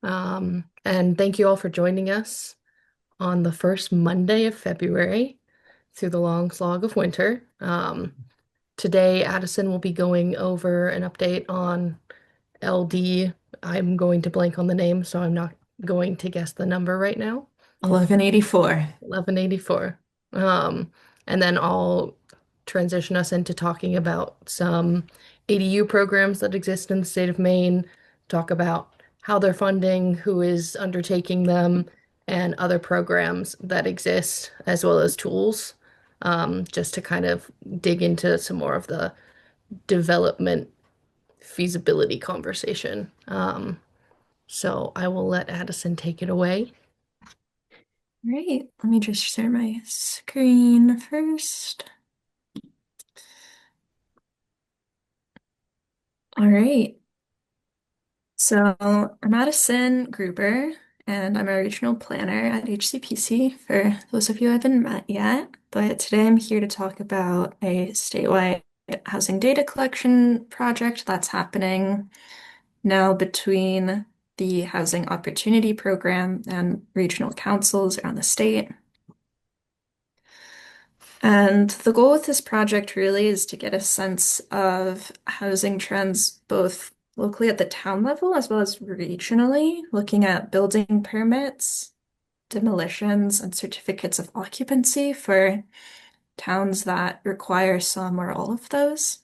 And thank you all for joining us on the first Monday of February through the long slog of winter. Today, Addison will be going over an update on LD. I'm going to blank on the name, so I'm not going to guess the number right now. 1184. 1184. Um, and then I'll transition us into talking about some ADU programs that exist in the state of Maine, talk about how they're funding, who is undertaking them, and other programs that exist, as well as tools, just to kind of dig into some more of the development feasibility conversation. So I will let Addison take it away. Right, let me just share my screen first. All right, so I'm Addison Gruber, and I'm a regional planner at HCPC for those of you I haven't met yet. But today I'm here to talk about a statewide housing data collection project that's happening now between the Housing Opportunity Program and regional councils around the state. And the goal with this project really is to get a sense of housing trends both locally at the town level as well as regionally, looking at building permits, demolitions, and certificates of occupancy for towns that require some or all of those.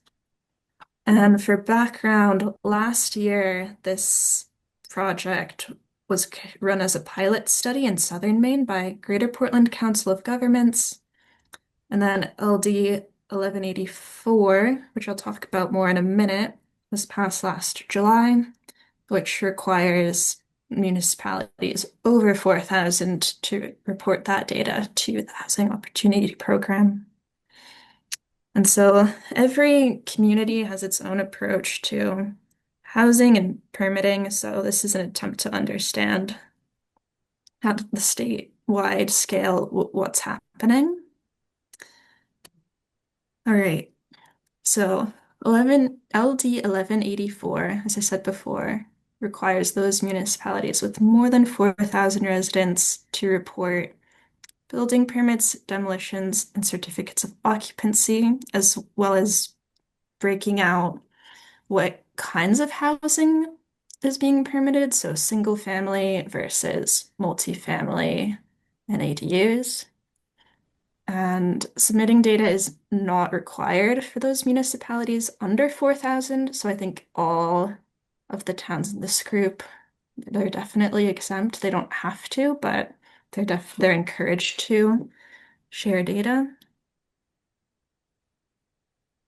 And for background, last year, this project was run as a pilot study in southern Maine by Greater Portland Council of Governments. And then LD 1184, which I'll talk about more in a minute, was passed last July, which requires municipalities over 4,000 to report that data to the Housing Opportunity Program. And so every community has its own approach to housing and permitting. So this is an attempt to understand at the statewide scale what's happening. All right. So 11 LD 1184, as I said before, requires those municipalities with more than 4,000 residents to report building permits, demolitions, and certificates of occupancy, as well as breaking out what kinds of housing is being permitted. So single family versus multifamily and ADUs. And submitting data is not required for those municipalities under 4,000. So I think all of the towns in this group, they're definitely exempt. They don't have to, but they're encouraged to share data.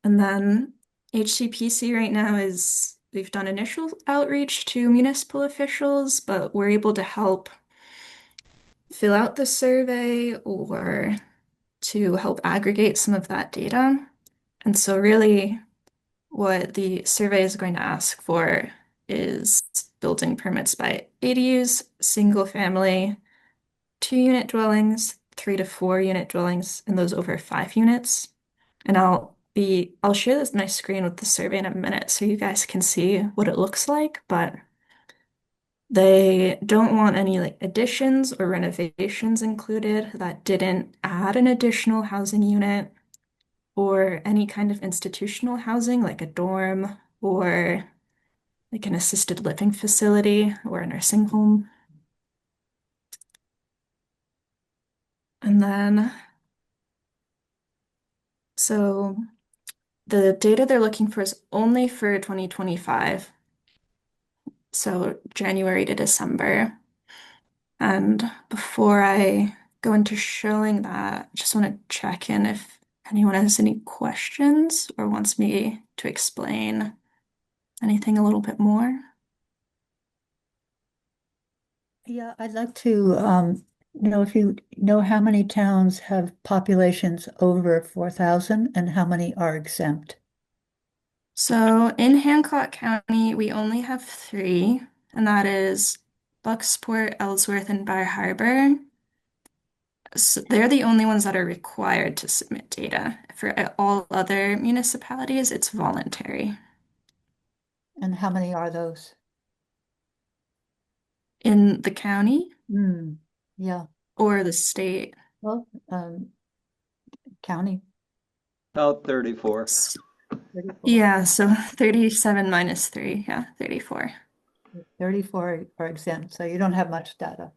And then HCPC right now is we've done initial outreach to municipal officials, but we're able to help fill out the survey or to help aggregate some of that data. And so really what the survey is going to ask for is building permits by ADUs, single family, 2-unit dwellings, 3 to 4 unit dwellings, and those over 5 units. And I'll share this my screen with the survey in a minute so you guys can see what it looks like, but they don't want any like additions or renovations included that didn't add an additional housing unit or any kind of institutional housing like a dorm or like an assisted living facility or a nursing home. And then, so the data they're looking for is only for 2025, so January to December. And before I go into showing that, I just want to check in if anyone has any questions or wants me to explain anything a little bit more. Yeah, I'd like to know if you know how many towns have populations over 4,000 and how many are exempt. So in Hancock County, we only have three, and that is Bucksport, Ellsworth, and Bar Harbor. So they're the only ones that are required to submit data. For all other municipalities, it's voluntary. And how many are those? In the county Hmm. Yeah. or the state? Well, county About 34. S- 34. Yeah, so 37 minus 3. Yeah, 34. 34 are exempt, so you don't have much data.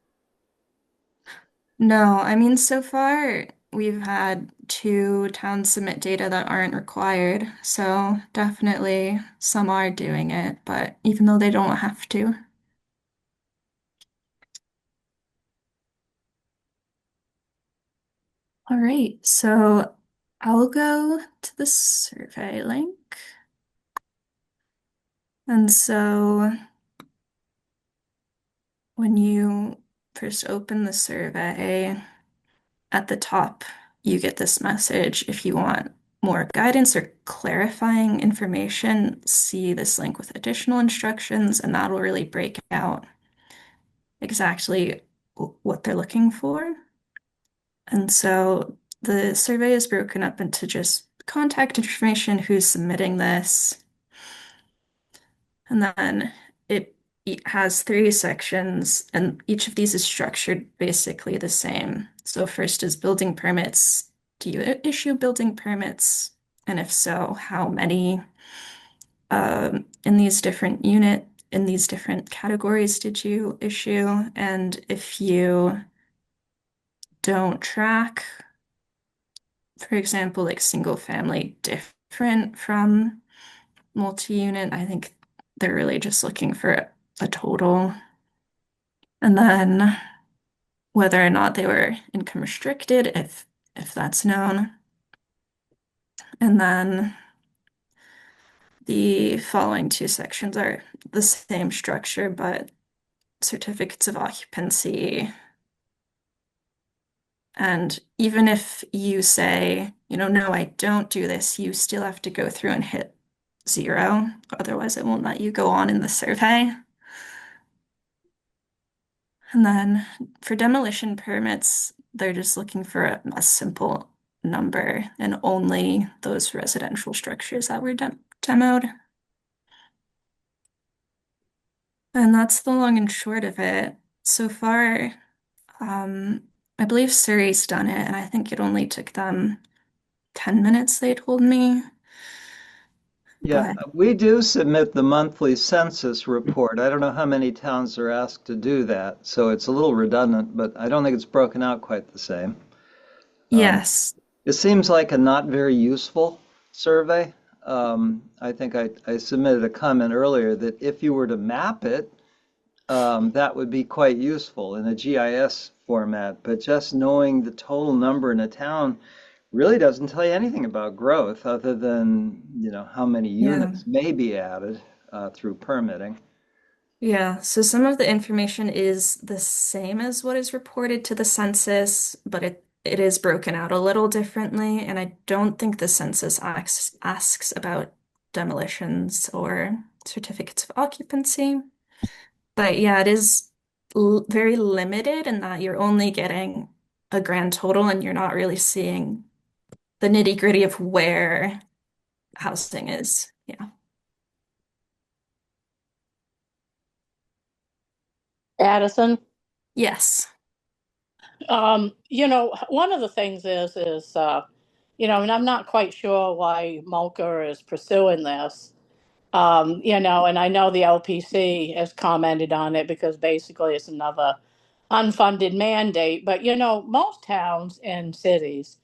No, I mean, so far we've had two towns submit data that aren't required. So definitely some are doing it, but even though they don't have to. All right, so I'll go to the survey link. And so when you first open the survey, at the top, you get this message. If you want more guidance or clarifying information, see this link with additional instructions, and that will really break out exactly what they're looking for. And so the survey is broken up into just contact information, who's submitting this, and then it has three sections, and each of these is structured basically the same. So first is building permits. Do you issue building permits? And if so, how many? In these different in these different categories did you issue? And if you don't track, for example, like single family different from multi-unit, I think they're really just looking for a total. And then whether or not they were income restricted, if that's known. And then the following two sections are the same structure, but certificates of occupancy. And even if you say, no, I don't do this, you still have to go through and hit 0. Otherwise, it won't let you go on in the survey. And then for demolition permits, they're just looking for a simple number and only those residential structures that were demoed. And that's the long and short of it. So far, I believe Surrey's done it, and I think it only took them 10 minutes, they told me. Yeah, But we do submit the monthly census report. I don't know how many towns are asked to do that, so it's a little redundant, but I don't think it's broken out quite the same. Um, yes, it seems like a not very useful survey. I think I submitted a comment earlier that if you were to map it, that would be quite useful in a GIS format, but just knowing the total number in a town really doesn't tell you anything about growth other than, how many yeah. units may be added through permitting. Yeah, so some of the information is the same as what is reported to the census, but it is broken out a little differently, and I don't think the census asks about demolitions or certificates of occupancy. But yeah, it is l very limited in that you're only getting a grand total and you're not really seeing the nitty-gritty of where housing is. Yeah. Addison. Yes. One of the things and I'm not quite sure why Mulker is pursuing this. And I know the LPC has commented on it because basically it's another unfunded mandate. But most towns and cities,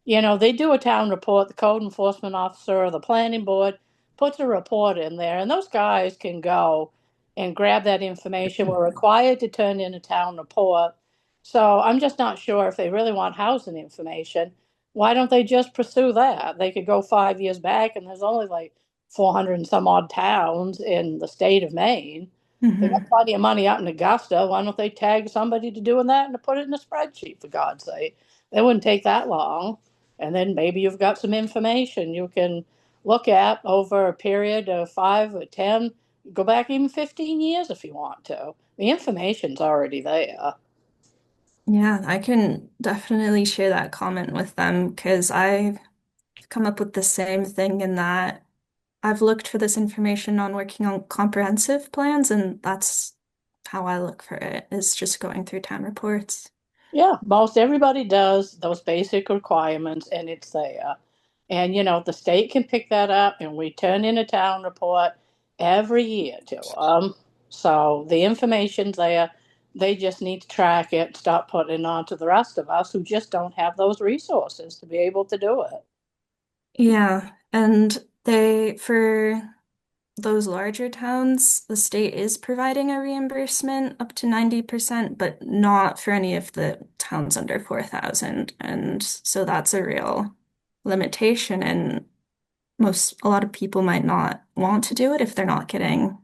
they do a town report, the code enforcement officer or the planning board puts a report in there, and those guys can go and grab that information. We're required to turn in a town report. So I'm just not sure if they really want housing information. Why don't they just pursue that? They could go 5 years back, and there's only like 400 and some odd towns in the state of Maine. They got Hmm. plenty of money out in Augusta. Why don't they tag somebody to doing that and to put it in a spreadsheet, for God's sake? It wouldn't take that long. And then maybe you've got some information you can look at over a period of 5 or 10, go back even 15 years if you want to. The information's already there. Yeah, I can definitely share that comment with them because I've come up with the same thing in that I've looked for this information on working on comprehensive plans, and that's how I look for it, is just going through town reports. Yeah, most everybody does those basic requirements and it's there. And the state can pick that up and we turn in a town report every year to them. So the information's there. They just need to track it, stop putting it on to the rest of us who just don't have those resources to be able to do it. Yeah, and for those larger towns, the state is providing a reimbursement up to 90%, but not for any of the towns under 4,000. And so that's a real limitation. And a lot of people might not want to do it if they're not getting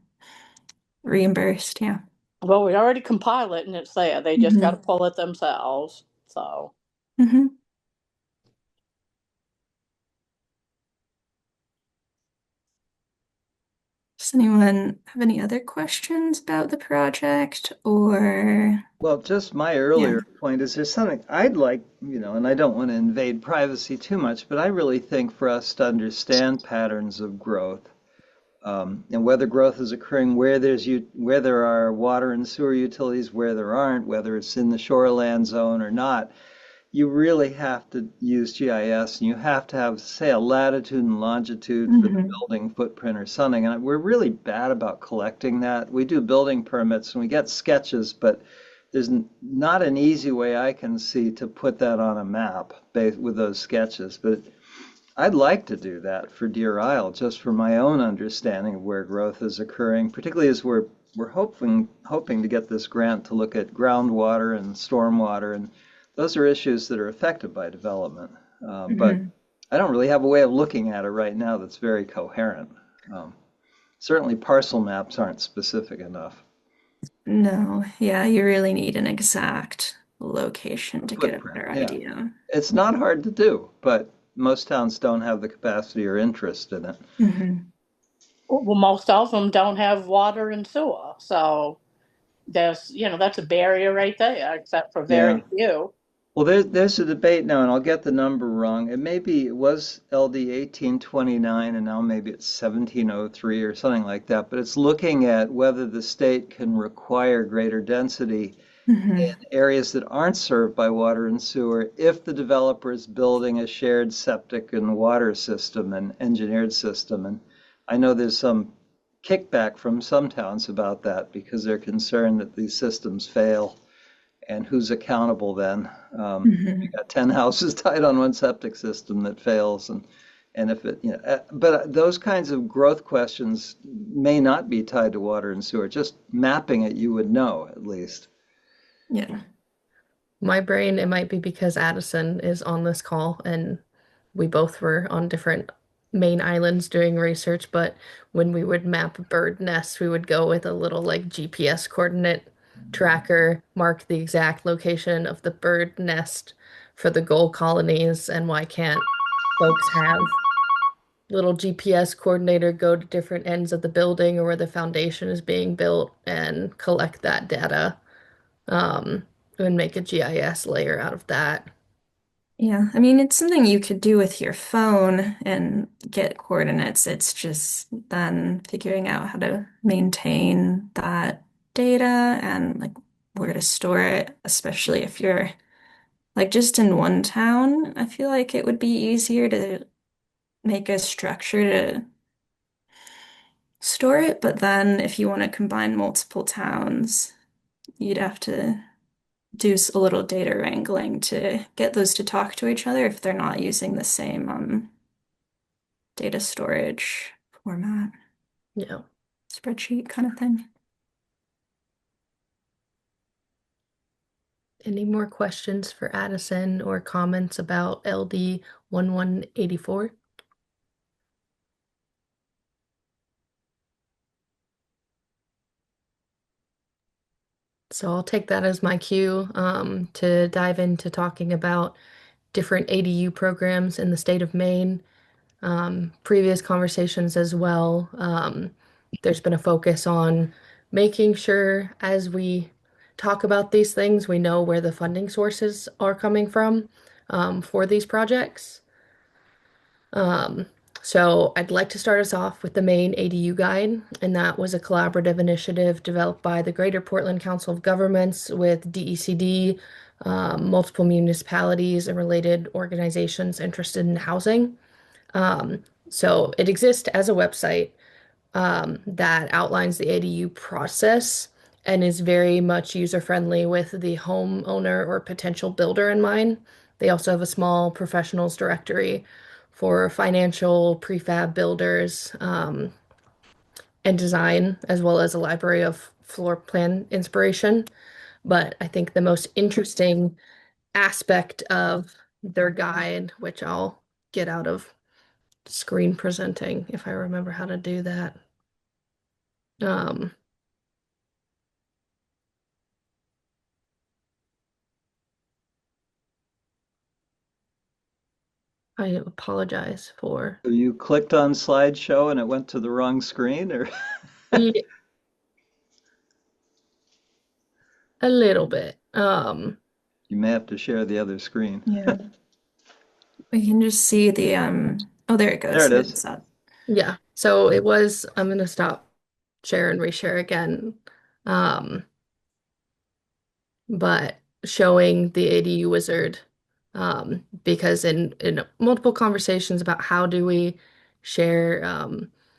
reimbursed. Yeah. Well, we already compile it and it's there. They just got to Hmm. pull it themselves. So, Hmm. Does anyone have any other questions about the project or, Well, just my yeah. earlier point is there's something I'd like, and I don't want to invade privacy too much, but I really think for us to understand patterns of growth, and whether growth is occurring where there are water and sewer utilities, where there aren't, whether it's in the shoreland zone or not, you really have to use GIS and you have to have, say, a latitude and longitude for the Hmm. building footprint or something. And we're really bad about collecting that. We do building permits and we get sketches, but there's not an easy way I can see to put that on a map based with those sketches. But I'd like to do that for Deer Isle, just for my own understanding of where growth is occurring, particularly as we're hoping to get this grant to look at groundwater and stormwater, and those are issues that are affected by development. But Hmm. I don't really have a way of looking at it right now that's very coherent. Um, Certainly, parcel maps aren't specific enough. No, yeah, you really need an exact location to get a Footprint, better yeah. idea. It's not hard to do, but most towns don't have the capacity or interest in it. Hmm. well, most of them don't have water and sewer. So that's a barrier right there, except for Yeah. very few. Well, there's a debate now, and I'll get the number wrong. It was LD 1829, and now maybe it's 1703 or something like that. But it's looking at whether the state can require greater density in Hmm. areas that aren't served by water and sewer if the developer is building a shared septic and water system and engineered system. And I know there's some kickback from some towns about that because they're concerned that these systems fail and who's accountable then? You Hmm. got 10 houses tied on one septic system that fails, and if it, but those kinds of growth questions may not be tied to water and sewer. Just mapping it, you would know at least. Yeah. My brain, it might be because Addison is on this call and we both were on different main islands doing research, but when we would map bird nests, we would go with a little like GPS coordinate tracker, mark the exact location of the bird nest for the goal colonies, and why can't folks have little GPS coordinator go to different ends of the building or where the foundation is being built and collect that data, and make a GIS layer out of that. Yeah. I mean, it's something you could do with your phone and get coordinates. It's just then figuring out how to maintain that data and like where to store it, especially if you're like just in one town. I feel like it would be easier to make a structure to store it, but then if you want to combine multiple towns, you'd have to do a little data wrangling to get those to talk to each other if they're not using the same data storage format, Yeah. spreadsheet kind of thing. Any more questions for Addison or comments about LD 1184? So I'll take that as my cue to dive into talking about different ADU programs in the state of Maine. Previous conversations as well. There's been a focus on making sure as we talk about these things, we know where the funding sources are coming from for these projects. Um, So I'd like to start us off with the Maine ADU Guide, and that was a collaborative initiative developed by the Greater Portland Council of Governments with DECD, multiple municipalities and related organizations interested in housing. So it exists as a website that outlines the ADU process and is very much user-friendly with the homeowner or potential builder in mind. They also have a small professionals directory for financial prefab builders and design, as well as a library of floor plan inspiration. But I think the most interesting aspect of their guide, which I'll get out of screen presenting if I remember how to do that. Um, I apologize for So you clicked on slideshow and it went to the wrong screen, or a little bit. you may have to share the other screen. Yeah. We can just see the oh, there it There goes. it is. It's up. Yeah. So it was, I'm gonna stop share and reshare again. Um, but showing the ADU wizard, because in multiple conversations about how do we share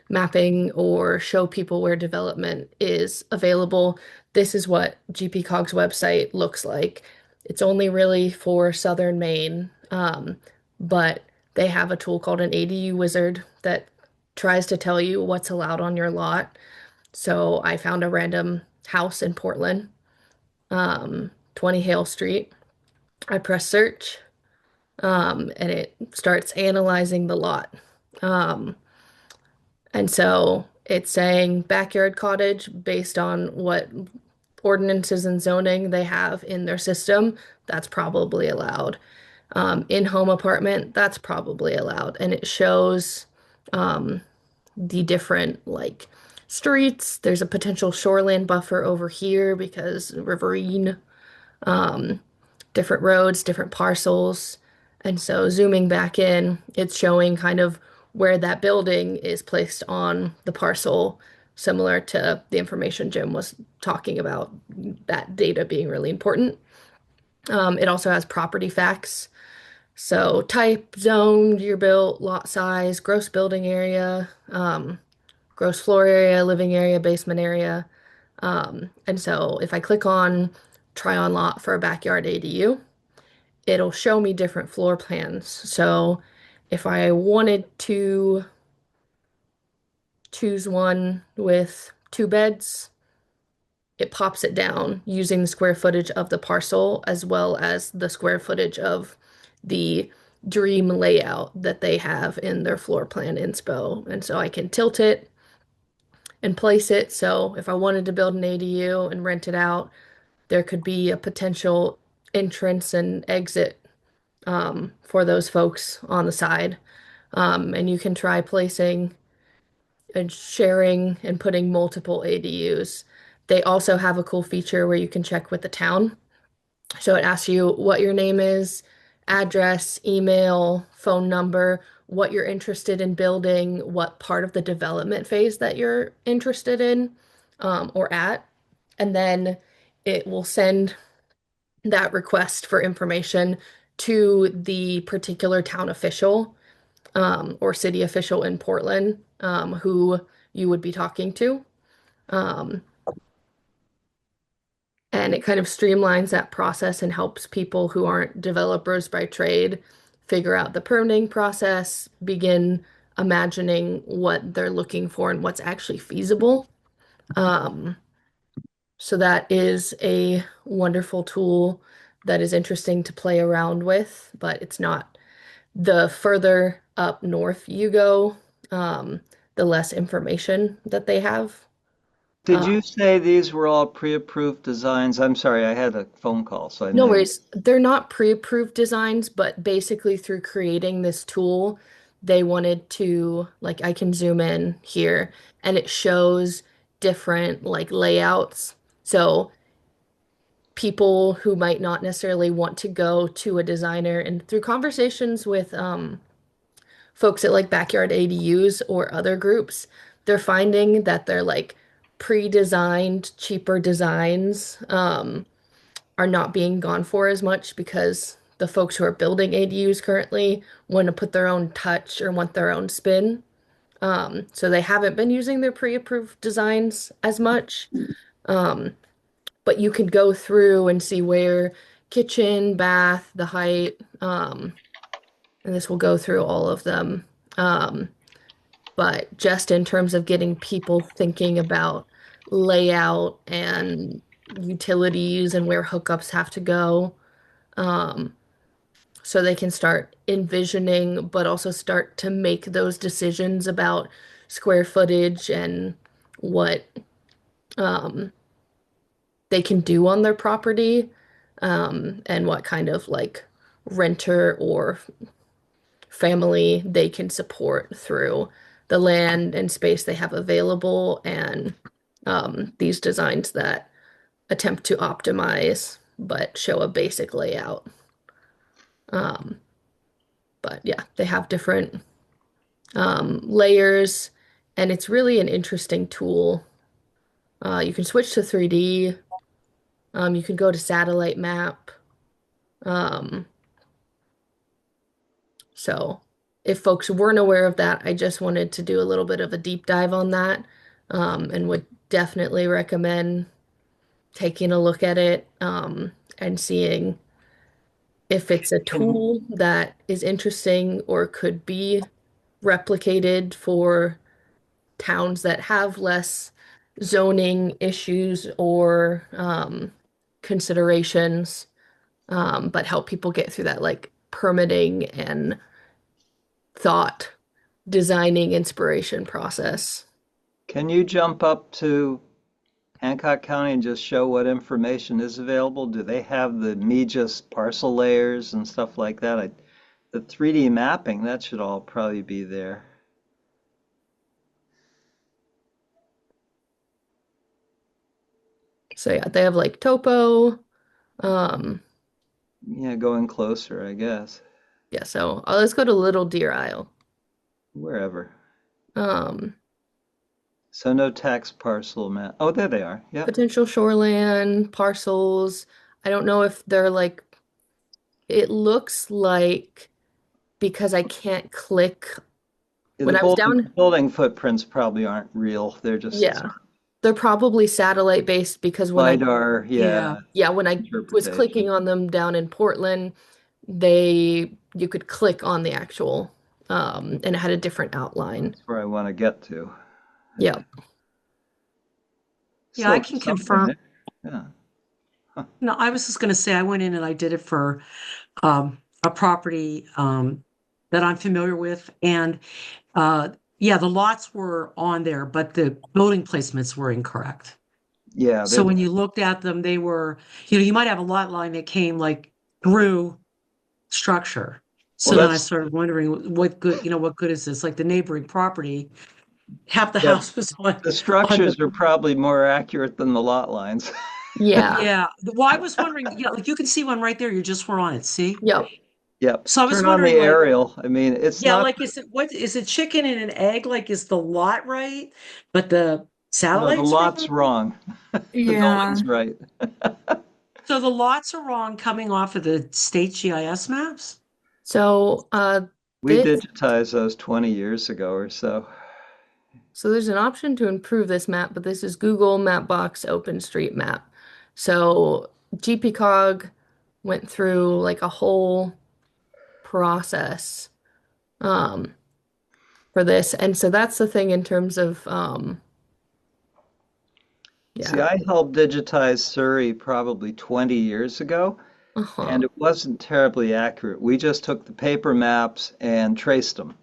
mapping or show people where development is available, this is what GPCog's website looks like. It's only really for Southern Maine, but they have a tool called an ADU wizard that tries to tell you what's allowed on your lot. So I found a random house in Portland, 20 Hale Street. I press search, and it starts analyzing the lot. Um, and so it's saying backyard cottage based on what ordinances and zoning they have in their system. That's probably allowed. In-home apartment, that's probably allowed. And it shows the different like streets. There's a potential shoreland buffer over here because riverine, different roads, different parcels. And so zooming back in, it's showing kind of where that building is placed on the parcel, similar to the information Jim was talking about, that data being really important. It also has property facts. So type, zone, year built, lot size, gross building area, gross floor area, living area, basement area. And so if I click on try on lot for a backyard ADU, it'll show me different floor plans. So if I wanted to choose one with two beds, it pops it down using the square footage of the parcel as well as the square footage of the dream layout that they have in their floor plan inspo. And so I can tilt it and place it. So if I wanted to build an ADU and rent it out, there could be a potential entrance and exit for those folks on the side. And you can try placing and sharing and putting multiple ADUs. They also have a cool feature where you can check with the town. So it asks you what your name is, address, email, phone number, what you're interested in building, what part of the development phase that you're interested in or at. And then it will send that request for information to the particular town official or city official in Portland who you would be talking to. Um, and it kind of streamlines that process and helps people who aren't developers by trade figure out the permitting process, begin imagining what they're looking for and what's actually feasible. Um, so that is a wonderful tool that is interesting to play around with, but it's not. The further up north you go, the less information that they have. Did Uh, you say these were all pre-approved designs? I'm sorry, I had a phone call, so I no may have. worries. They're not pre-approved designs, but basically through creating this tool, they wanted to, like, I can zoom in here and it shows different like layouts. So people who might not necessarily want to go to a designer and through conversations with folks at like backyard ADUs or other groups, they're finding that they're like pre-designed, cheaper designs are not being gone for as much because the folks who are building ADUs currently want to put their own touch or want their own spin. So they haven't been using their pre-approved designs as much. Um, but you can go through and see where kitchen, bath, the height, and this will go through all of them. Um, but just in terms of getting people thinking about layout and utilities and where hookups have to go, um, so they can start envisioning, but also start to make those decisions about square footage and what um, they can do on their property, and what kind of like renter or family they can support through the land and space they have available and these designs that attempt to optimize but show a basic layout. Um, but yeah, they have different layers, and it's really an interesting tool. You can switch to 3D. You can go to satellite map. Um, so if folks weren't aware of that, I just wanted to do a little bit of a deep dive on that, and would definitely recommend taking a look at it, and seeing if it's a Can, tool that is interesting or could be replicated for towns that have less zoning issues or considerations, but help people get through that like permitting and thought designing inspiration process. can you jump up to Hancock County and just show what information is available? Do they have the MeGIS parcel layers and stuff like that? The 3D mapping, that should all probably be there. So yeah, they have like topo. Um, Yeah, going closer, I guess. yeah, so let's go to Little Deer Isle. Wherever. Um, So no tax parcel map. Oh, there they are. Yep. Potential shoreland parcels. I don't know if they're like, it looks like because I can't click Yeah, when the I was down, building footprints probably aren't real. They're just yeah, they're probably satellite based because LiDAR, Yeah. yeah, when I was interpretation. clicking on them down in Portland, you could click on the actual, and it had a different outline. That's where I want to get to. Yeah. Yeah, I Still can something confirm. there. Yeah. Huh. No, I was just going to say I went in and I did it for a property that I'm familiar with. And yeah, the lots were on there, but the building placements were incorrect. Yeah, So when you looked at them, they were, you might have a lot line that came like through structure. well, So then I that's started wondering what good, what good is this? Like the neighboring property, half the yeah, house was the on the structures are probably more accurate than the lot lines. Yeah. yeah. Well, I was wondering, yeah, like you can see one right there. You just were on it. See? Yep. Yep. So I was Turn on the wondering, like, aerial. I mean, it's yeah, not, like, is it chicken and an egg? Like, is the lot right, but the no, the satellite's lot's wrong? wrong. The Yeah. building's right. So the lots are wrong coming off of the state GIS maps? So We this digitized those 20 years ago or so. so there's an option to improve this map, but this is Google Mapbox OpenStreetMap. So GPCog went through like a whole process um, for this, and so that's the thing in terms of See, yeah. I helped digitize Surrey probably 20 years ago, and Uh-huh. it wasn't terribly accurate. We just took the paper maps and traced them,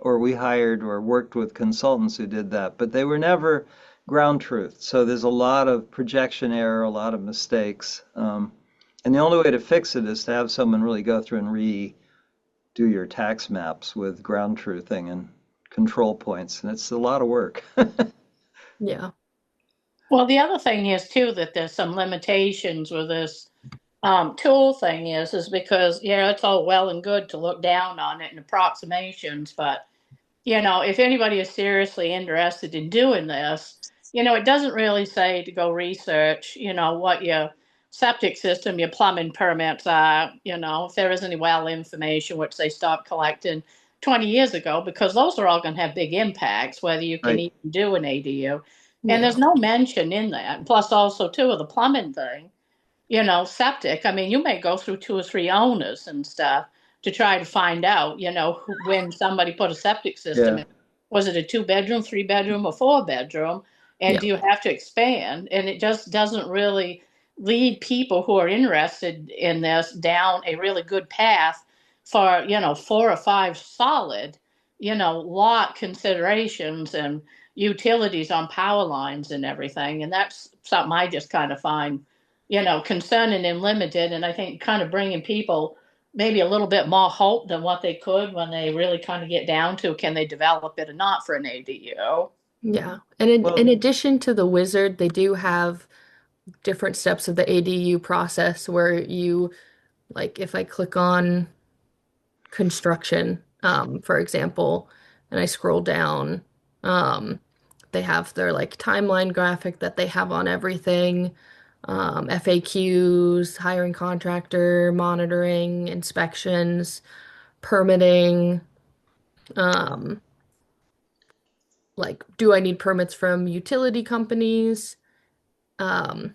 or we hired or worked with consultants who did that, but they were never ground truth. So there's a lot of projection error, a lot of mistakes. And the only way to fix it is to have someone really go through and redo your tax maps with ground truthing and control points, and it's a lot of work. Yeah. Well, the other thing is too that there's some limitations with this tool thing is because, it's all well and good to look down on it and approximations, but if anybody is seriously interested in doing this, it doesn't really say to go research, what your septic system, your plumbing permits are, if there is any well information, which they stopped collecting 20 years ago, because those are all going to have big impacts, whether you can Right. even do an ADU. And Yeah. there's no mention in that. Plus, also, too, of the plumbing thing, septic. I mean, you may go through two or three owners and stuff to try to find out, when somebody put a septic system Yeah. in. Was it a two-bedroom, three-bedroom, or four-bedroom? And Yeah. do you have to expand? And it just doesn't really lead people who are interested in this down a really good path for, four or five solid, lot considerations and utilities on power lines and everything. And that's something I just kind of find concerning and limited. And I think kind of bringing people maybe a little bit more hope than what they could when they really kind of get down to can they develop it or not for an ADU. Yeah. And in Well, addition to the wizard, they do have different steps of the ADU process where you, like, if I click on construction, for example, and I scroll down, um, they have their like timeline graphic that they have on everything, FAQs, hiring contractor, monitoring, inspections, permitting, um, like, do I need permits from utility companies? Um,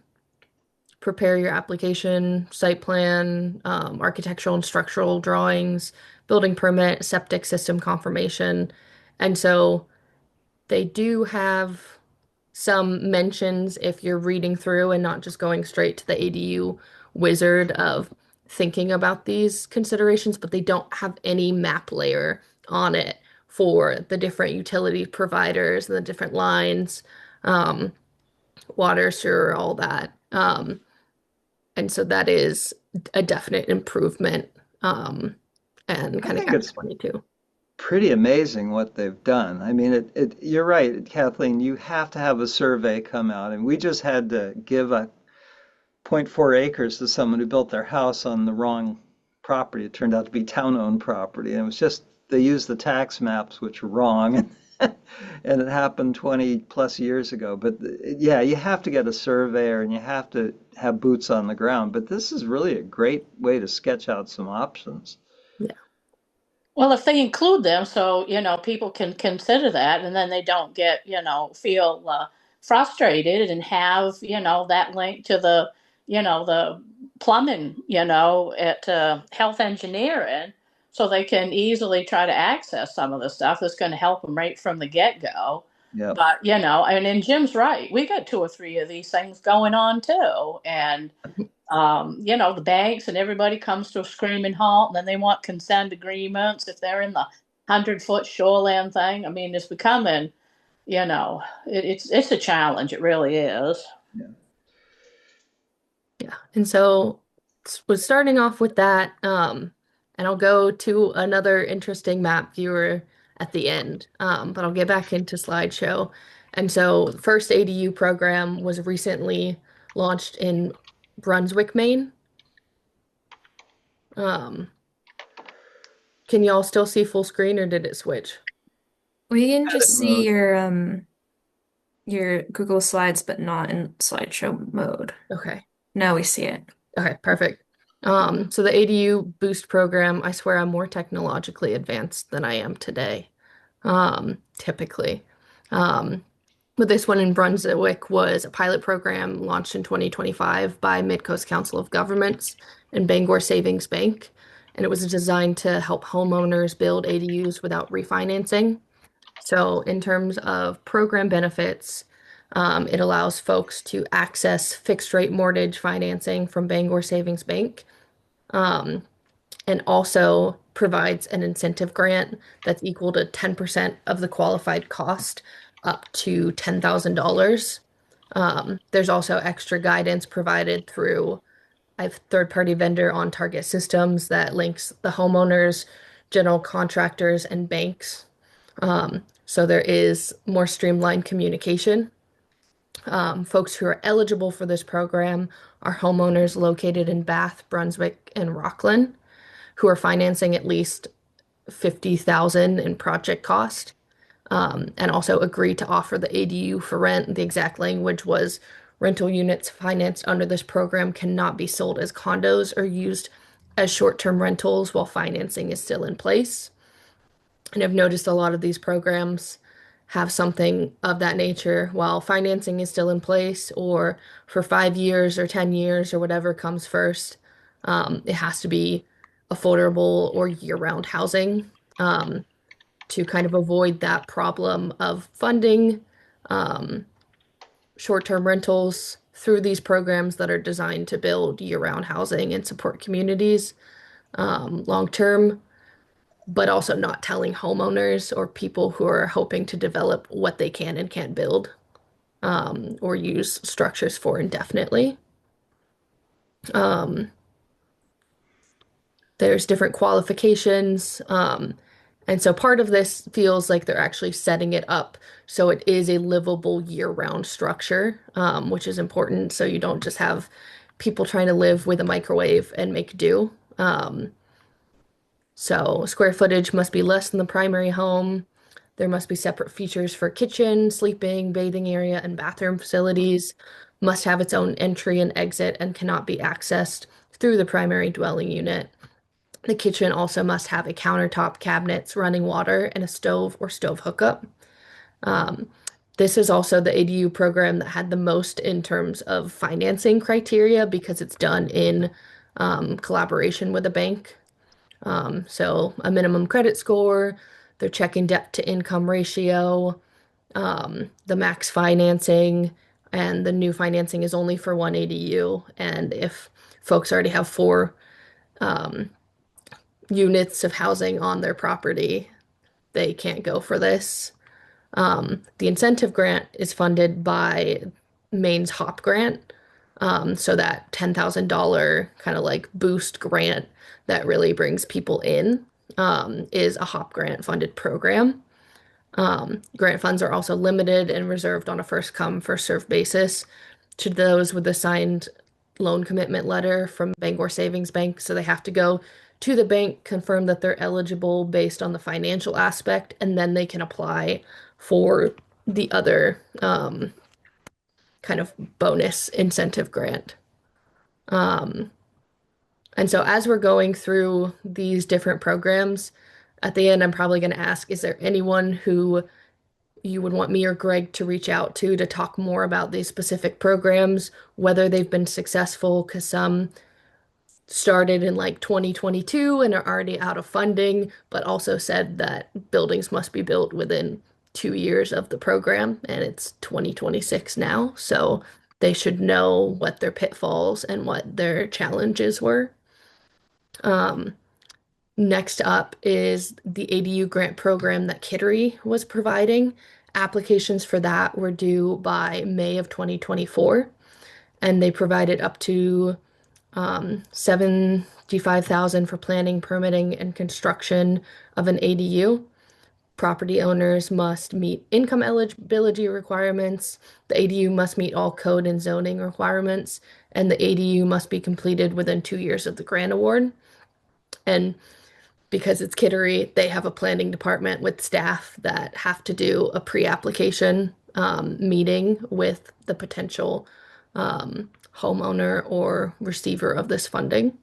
Prepare your application, site plan, architectural and structural drawings, building permit, septic system confirmation. And so they do have some mentions if you're reading through and not just going straight to the ADU wizard of thinking about these considerations, but they don't have any map layer on it for the different utility providers and the different lines, um, water, sewer, all that. And so that is a definite improvement, and I kind of think catch it's 22. pretty amazing what they've done. I mean, you're right, Kathleen, you have to have a survey come out, and we just had to give a point 0.4 acres to someone who built their house on the wrong property. It turned out to be town-owned property, and it was just they used the tax maps, which were wrong, and it happened 20 plus years ago. But yeah, you have to get a surveyor and you have to have boots on the ground. But this is really a great way to sketch out some options. Yeah. Well, if they include them, so people can consider that, and then they don't get feel frustrated and have that link to the plumbing at health engineering, so they can easily try to access some of the stuff that's going to help them right from the get go. Yep. But and Jim's right, we got two or three of these things going on too, and the banks and everybody comes to a screaming halt, and then they want consent agreements if they're in the 100-foot shoreline thing. I mean, it's becoming, it's a challenge. It really is. Yeah. Yeah. And so was starting off with that, and I'll go to another interesting map viewer at the end, but I'll get back into slideshow. And so the first ADU program was recently launched in Brunswick, Maine. Um, can y'all still see full screen or did it switch? We can Edit just see mode. your Google Slides, but not in slideshow mode. Okay. Now we see it. Okay, perfect. So the ADU Boost program, I swear I'm more technologically advanced than I am today, typically. Um, but this one in Brunswick was a pilot program launched in 2025 by Midcoast Council of Governments and Bangor Savings Bank. And it was designed to help homeowners build ADUs without refinancing. So, in terms of program benefits, it allows folks to access fixed rate mortgage financing from Bangor Savings Bank, um, and also provides an incentive grant that's equal to 10% of the qualified cost up to $10,000. There's also extra guidance provided through I have third-party vendor on target systems that links the homeowners, general contractors, and banks. So there is more streamlined communication. Folks who are eligible for this program are homeowners located in Bath, Brunswick, and Rockland who are financing at least 50,000 in project cost, and also agree to offer the ADU for rent. The exact language was rental units financed under this program cannot be sold as condos or used as short-term rentals while financing is still in place. And I've noticed a lot of these programs have something of that nature while financing is still in place, or for 5 years or 10 years or whatever comes first. It has to be affordable or year-round housing, to kind of avoid that problem of funding short-term rentals through these programs that are designed to build year-round housing and support communities long-term, but also not telling homeowners or people who are hoping to develop what they can and can't build, or use structures for indefinitely. Um, there's different qualifications. And so part of this feels like they're actually setting it up so it is a livable year-round structure, which is important. So you don't just have people trying to live with a microwave and make do. So square footage must be less than the primary home. There must be separate features for kitchen, sleeping, bathing area, and bathroom facilities. Must have its own entry and exit and cannot be accessed through the primary dwelling unit. The kitchen also must have a countertop, cabinets, running water, and a stove or stove hookup. Um, this is also the ADU program that had the most in terms of financing criteria because it's done in collaboration with a bank. So a minimum credit score, they're checking debt to income ratio, the max financing, and the new financing is only for one ADU. And if folks already have four units of housing on their property, they can't go for this. The incentive grant is funded by Maine's HOP grant. So that $10,000 kind of like boost grant that really brings people in, is a HOP grant funded program. Grant funds are also limited and reserved on a first come, first served basis to those with a signed loan commitment letter from Bangor Savings Bank. So they have to go to the bank, confirm that they're eligible based on the financial aspect, and then they can apply for the other kind of bonus incentive grant. Um, and so as we're going through these different programs, at the end, I'm probably going to ask, is there anyone who you would want me or Greg to reach out to talk more about these specific programs, whether they've been successful, because some started in like 2022 and are already out of funding, but also said that buildings must be built within 2 years of the program, and it's 2026 now, so they should know what their pitfalls and what their challenges were. Um, Next up is the ADU grant program that Kittery was providing. Applications for that were due by May of 2024, and they provided up to 75,000 for planning, permitting, and construction of an ADU. Property owners must meet income eligibility requirements. The ADU must meet all code and zoning requirements, and the ADU must be completed within 2 years of the grant award. And because it's Kittery, they have a planning department with staff that have to do a pre-application meeting with the potential homeowner or receiver of this funding.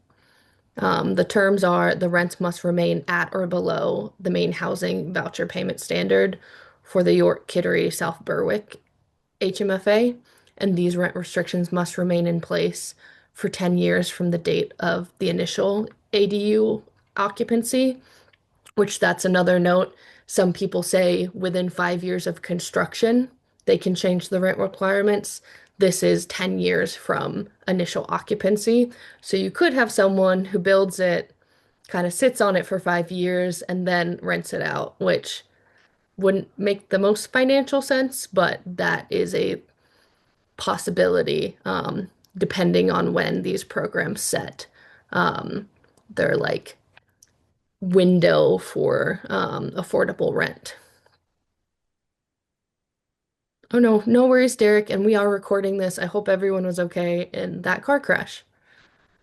The terms are the rents must remain at or below the main housing voucher payment standard for the York, Kittery, South Berwick HMFA, and these rent restrictions must remain in place for 10 years from the date of the initial ADU occupancy, which that's another note. Some people say within 5 years of construction, they can change the rent requirements. This is 10 years from initial occupancy. So you could have someone who builds it, kind of sits on it for 5 years, and then rents it out, which wouldn't make the most financial sense, but that is a possibility, depending on when these programs set. They're like window for affordable rent. Oh no, no worries, Derek. And we are recording this. I hope everyone was okay in that car crash.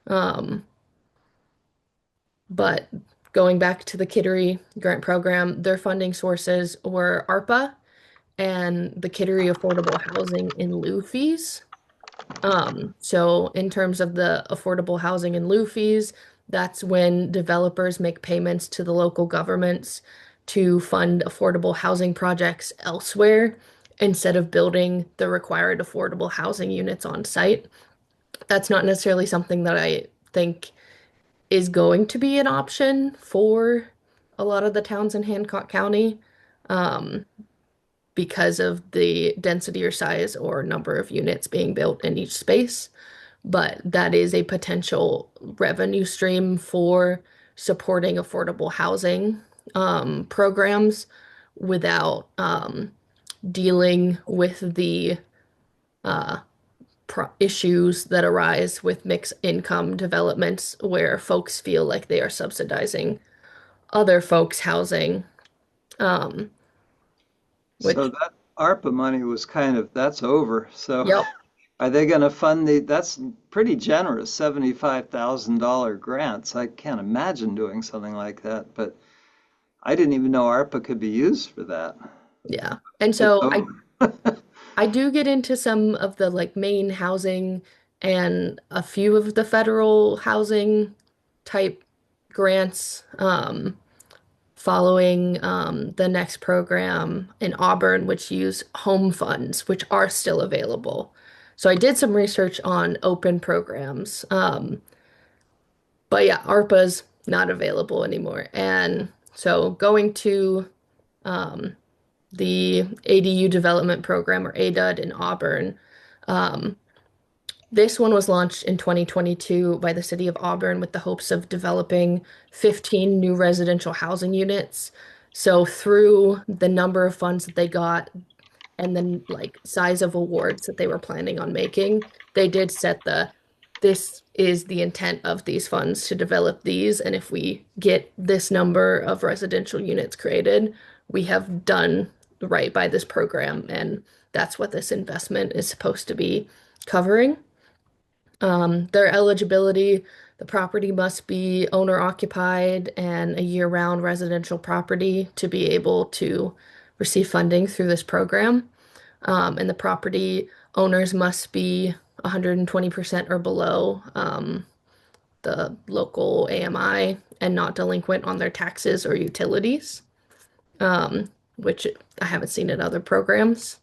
Um, but going back to the Kittery grant program, their funding sources were ARPA and the Kittery Affordable Housing in lieu fees. So in terms of the affordable housing in lieu fees, that's when developers make payments to the local governments to fund affordable housing projects elsewhere instead of building the required affordable housing units on site. That's not necessarily something that I think is going to be an option for a lot of the towns in Hancock County, um, because of the density or size or number of units being built in each space. But that is a potential revenue stream for supporting affordable housing programs without dealing with the uh, issues that arise with mixed income developments where folks feel like they are subsidizing other folks' housing, um, So which, that ARPA money was that's over. So yep, are they going to fund that's pretty generous, $75,000 grants. I can't imagine doing something like that, but I didn't even know ARPA could be used for that. yeah. And It's so I over. I do get into some of the like Maine housing and a few of the federal housing type grants, following the next program in Auburn, which use home funds, which are still available. So I did some research on open programs. But yeah, ARPA's not available anymore. And so going to um, the ADU development program or ADUD in Auburn. Um, this one was launched in 2022 by the city of Auburn with the hopes of developing 15 new residential housing units. So through the number of funds that they got and then like size of awards that they were planning on making, they did set this is the intent of these funds to develop these, and if we get this number of residential units created, we have done right by this program, and that's what this investment is supposed to be covering. Their eligibility, the property must be owner occupied and a year-round residential property to be able to receive funding through this program. And the property owners must be 120% or below the local AMI and not delinquent on their taxes or utilities, which I haven't seen in other programs,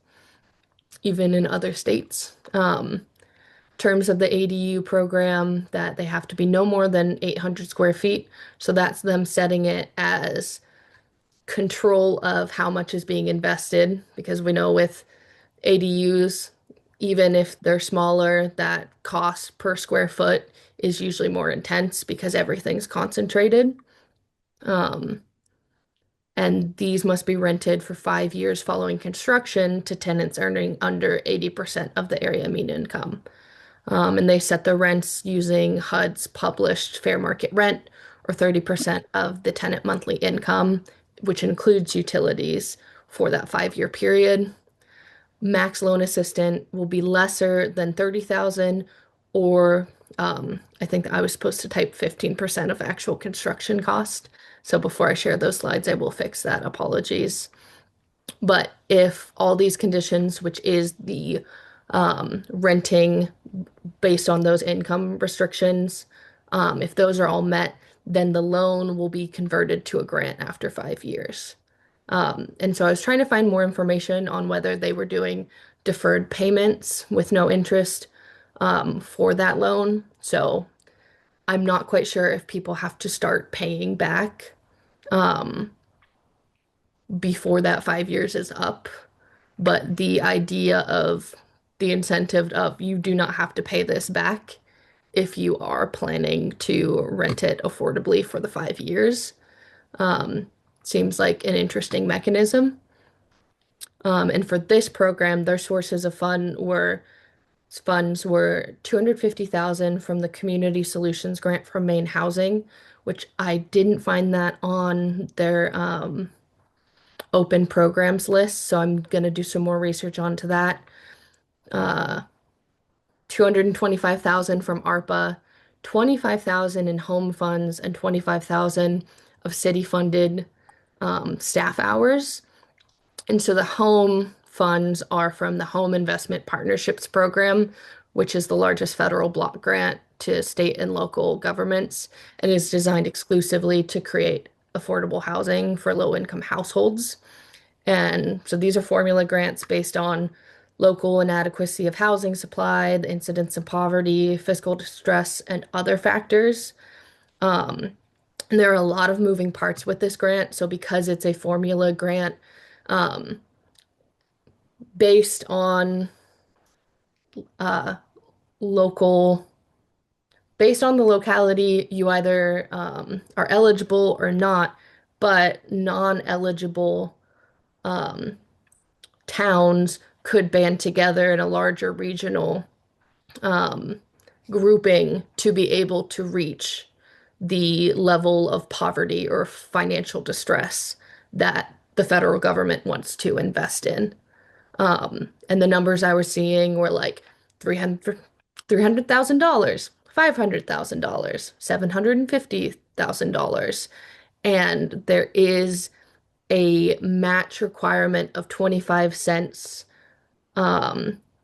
even in other states. Terms of the ADU program that they have to be no more than 800 square feet. So that's them setting it as control of how much is being invested because we know with ADUs, even if they're smaller, that cost per square foot is usually more intense because everything's concentrated. Um, and these must be rented for 5 years following construction to tenants earning under 80% of the area mean income. And they set the rents using HUD's published fair market rent or 30% of the tenant monthly income, which includes utilities for that 5 year period. Max loan assistant will be lesser than 30,000 or I think I was supposed to type 15% of actual construction cost. So before I share those slides, I will fix that. Apologies. But if all these conditions, which is the renting based on those income restrictions, if those are all met, then the loan will be converted to a grant after 5 years. And so I was trying to find more information on whether they were doing deferred payments with no interest for that loan. So I'm not quite sure if people have to start paying back um, before that 5 years is up. But the idea of the incentive of you do not have to pay this back if you are planning to rent it affordably for the 5 years um, seems like an interesting mechanism. And for this program, their sources of funds were 250,000 from the Community Solutions Grant from Maine Housing, which I didn't find that on their open programs list, so I'm gonna do some more research onto that. Uh, 225,000 from ARPA, 25,000 in home funds, and 25,000 of city funded staff hours. And so the home funds are from the Home Investment Partnerships Program, which is the largest federal block grant to state and local governments and is designed exclusively to create affordable housing for low-income households. And so these are formula grants based on local inadequacy of housing supply, the incidence of poverty, fiscal distress, and other factors. Um, and there are a lot of moving parts with this grant. So because it's a formula grant, um, based on uh, local, based on the locality, you either are eligible or not, but non-eligible um, towns could band together in a larger regional um, grouping to be able to reach the level of poverty or financial distress that the federal government wants to invest in. And the numbers I was seeing were like 300, $300,000, $500,000, $750,000. And there is a match requirement of 25 cents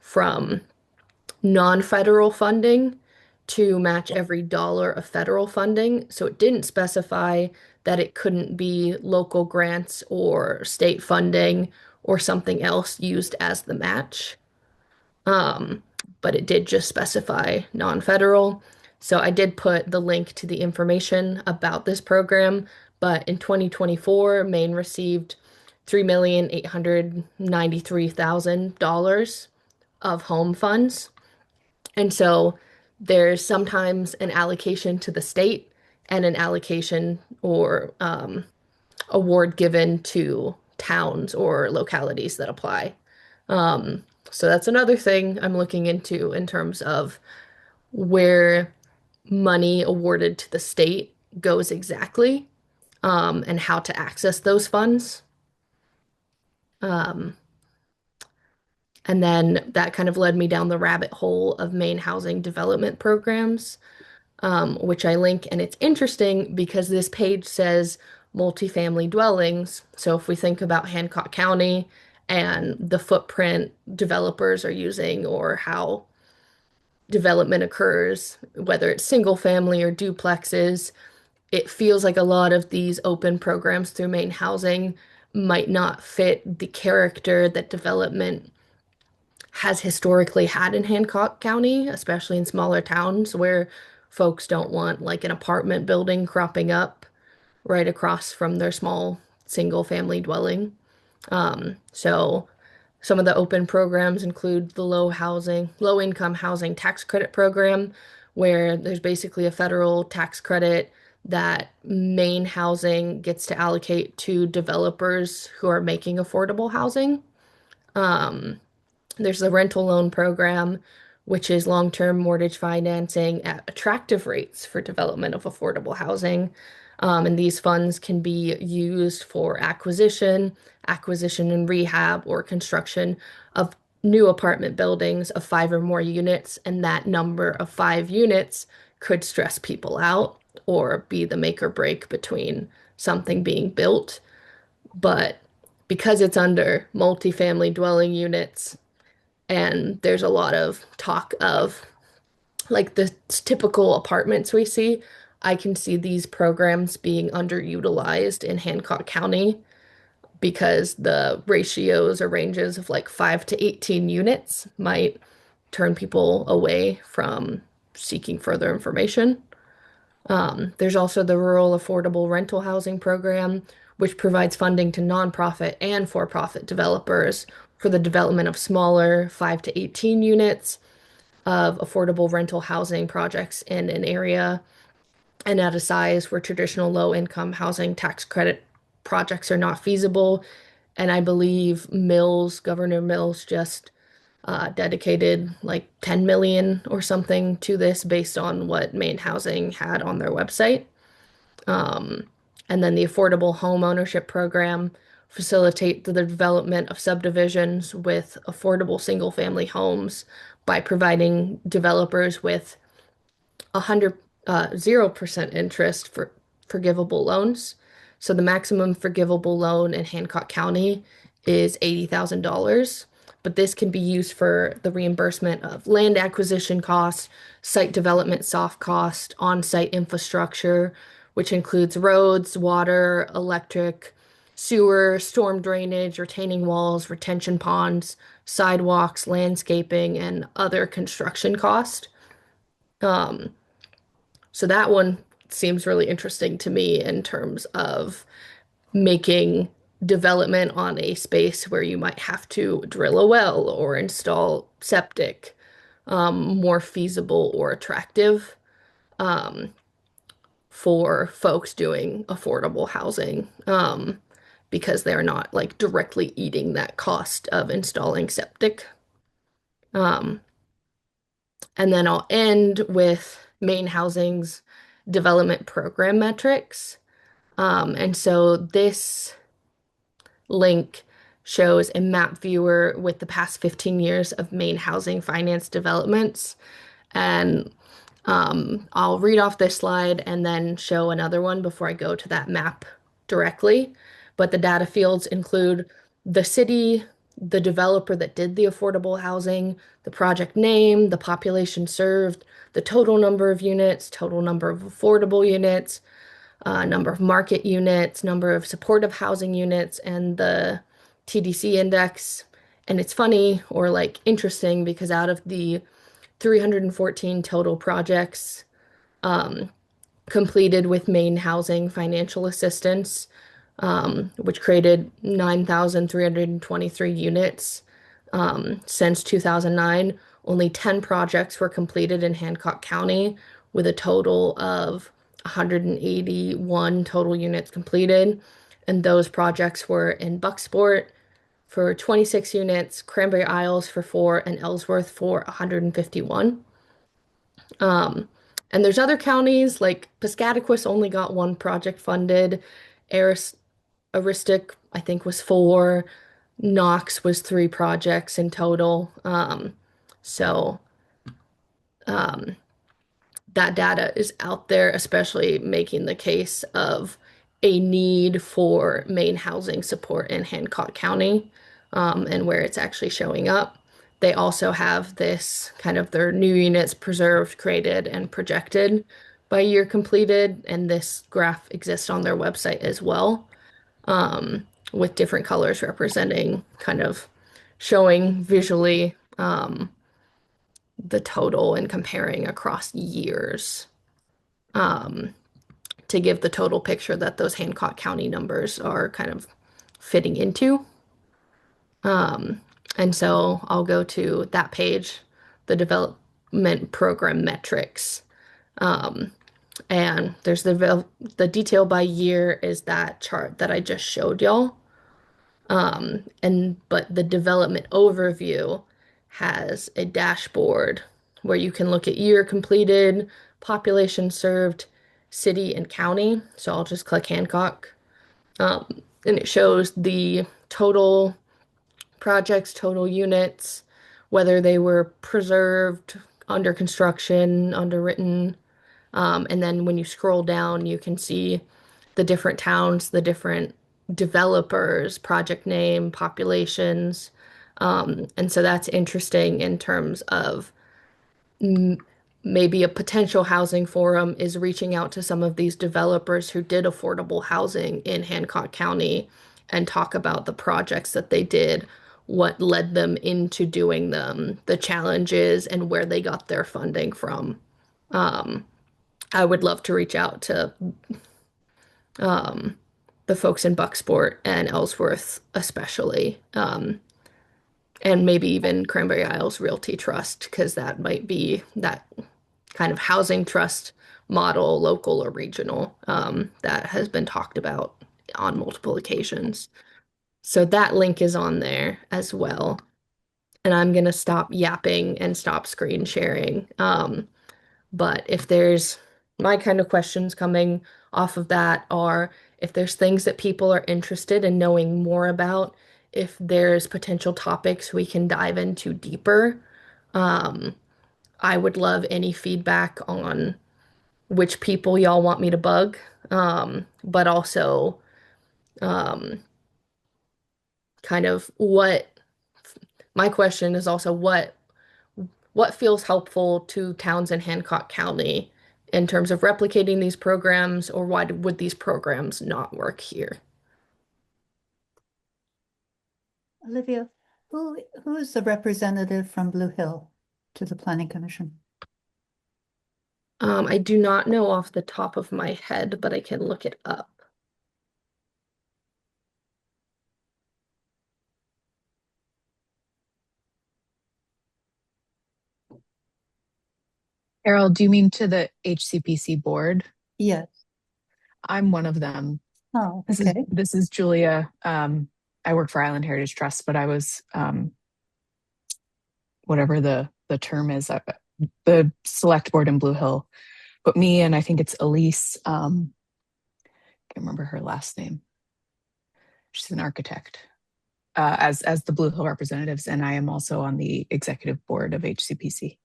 from non-federal funding to match every dollar of federal funding. So it didn't specify that it couldn't be local grants or state funding or something else used as the match. Um, but it did just specify non-federal. So I did put the link to the information about this program, but in 2024, Maine received $3,893,000 of home funds. And so there's sometimes an allocation to the state and an allocation or award given to towns or localities that apply. Um, so that's another thing I'm looking into in terms of where money awarded to the state goes exactly, and how to access those funds. Um, and then that kind of led me down the rabbit hole of Maine housing development programs, which I link. And it's interesting because this page says multifamily dwellings. So if we think about Hancock County and the footprint developers are using or how development occurs, whether it's single family or duplexes, it feels like a lot of these open programs through Maine Housing might not fit the character that development has historically had in Hancock County, especially in smaller towns where folks don't want like an apartment building cropping up right across from their small single family dwelling. So some of the open programs include the low income housing tax credit program, where there's basically a federal tax credit that Maine Housing gets to allocate to developers who are making affordable housing. There's the rental loan program, which is long-term mortgage financing at attractive rates for development of affordable housing. And these funds can be used for acquisition and rehab, or construction of new apartment buildings of 5 or more units. And that number of 5 units could stress people out or be the make or break between something being built. But because it's under multifamily dwelling units, and there's a lot of talk of like the typical apartments we see, I can see these programs being underutilized in Hancock County because the ratios or ranges of like 5 to 18 units might turn people away from seeking further information. There's also the Rural Affordable Rental Housing Program, which provides funding to nonprofit and for-profit developers for the development of smaller 5 to 18 units of affordable rental housing projects in an area and at a size where traditional low-income housing tax credit projects are not feasible. And I believe Governor Mills just dedicated like 10 million or something to this based on what Maine Housing had on their website. And then the Affordable Home Ownership Program facilitate the development of subdivisions with affordable single-family homes by providing developers with 0% interest for forgivable loans. So the maximum forgivable loan in Hancock County is $80,000, but this can be used for the reimbursement of land acquisition costs, site development soft cost, on-site infrastructure, which includes roads, water, electric, sewer, storm drainage, retaining walls, retention ponds, sidewalks, landscaping, and other construction costs. Um, so that one seems really interesting to me in terms of making development on a space where you might have to drill a well or install septic more feasible or attractive um, for folks doing affordable housing because they're not like directly eating that cost of installing septic. Um, and then I'll end with Maine Housing's development program metrics. And so this link shows a map viewer with the past 15 years of Maine housing finance developments. And I'll read off this slide and then show another one before I go to that map directly. But the data fields include the city, the developer that did the affordable housing, the project name, the population served, the total number of units, total number of affordable units, number of market units, number of supportive housing units, and the TDC index. And it's funny or like interesting because out of the 314 total projects um, completed with Maine Housing Financial Assistance, which created 9,323 units since 2009. Only 10 projects were completed in Hancock County with a total of 181 total units completed. And those projects were in Bucksport for 26 units, Cranberry Isles for 4, and Ellsworth for 151. Um, and there's other counties like Piscataquis only got one project funded. Aristic, I think, was 4. Knox was 3 projects in total. So um, that data is out there, especially making the case of a need for Maine housing support in Hancock County, and where it's actually showing up. They also have this kind of their new units preserved, created, and projected by year completed, and this graph exists on their website as well, with different colors representing kind of showing visually the total and comparing across years um, to give the total picture that those Hancock County numbers are kind of fitting into. Um, and so I'll go to that page, the development program metrics. Um, and there's the detail by year is that chart that I just showed y'all. But the development overview has a dashboard where you can look at year completed, population served, city and county. So I'll just click Hancock. And it shows the total projects, total units, whether they were preserved, under construction, underwritten. And then when you scroll down, you can see the different towns, the different developers, project name, populations. And so that's interesting in terms of maybe a potential housing forum is reaching out to some of these developers who did affordable housing in Hancock County and talk about the projects that they did, what led them into doing them, the challenges, and where they got their funding from. I would love to reach out to the folks in Bucksport and Ellsworth, especially, and maybe even Cranberry Isles Realty Trust, because that might be that kind of housing trust model, local or regional, that has been talked about on multiple occasions. So that link is on there as well. And I'm going to stop yapping and stop screen sharing. But if there's my kind of questions coming off of that are if there's things that people are interested in knowing more about, if there's potential topics we can dive into deeper. Um, I would love any feedback on which people y'all want me to bug, but also um, kind of what my question is also what feels helpful to towns in Hancock County in terms of replicating these programs, or why would these programs not work here? Olivia, who is the representative from Blue Hill to the Planning Commission? I do not know off the top of my head, but I can look it up. Carol, do you mean to the HCPC board? Yes. I'm one of them. Oh, This is okay. this is Julia. I work for Island Heritage Trust, but I was whatever the term is, the select board in Blue Hill. But me and I think it's Elise. Can't remember her last name. She's an architect. As the Blue Hill representatives, and I am also on the executive board of HCPC.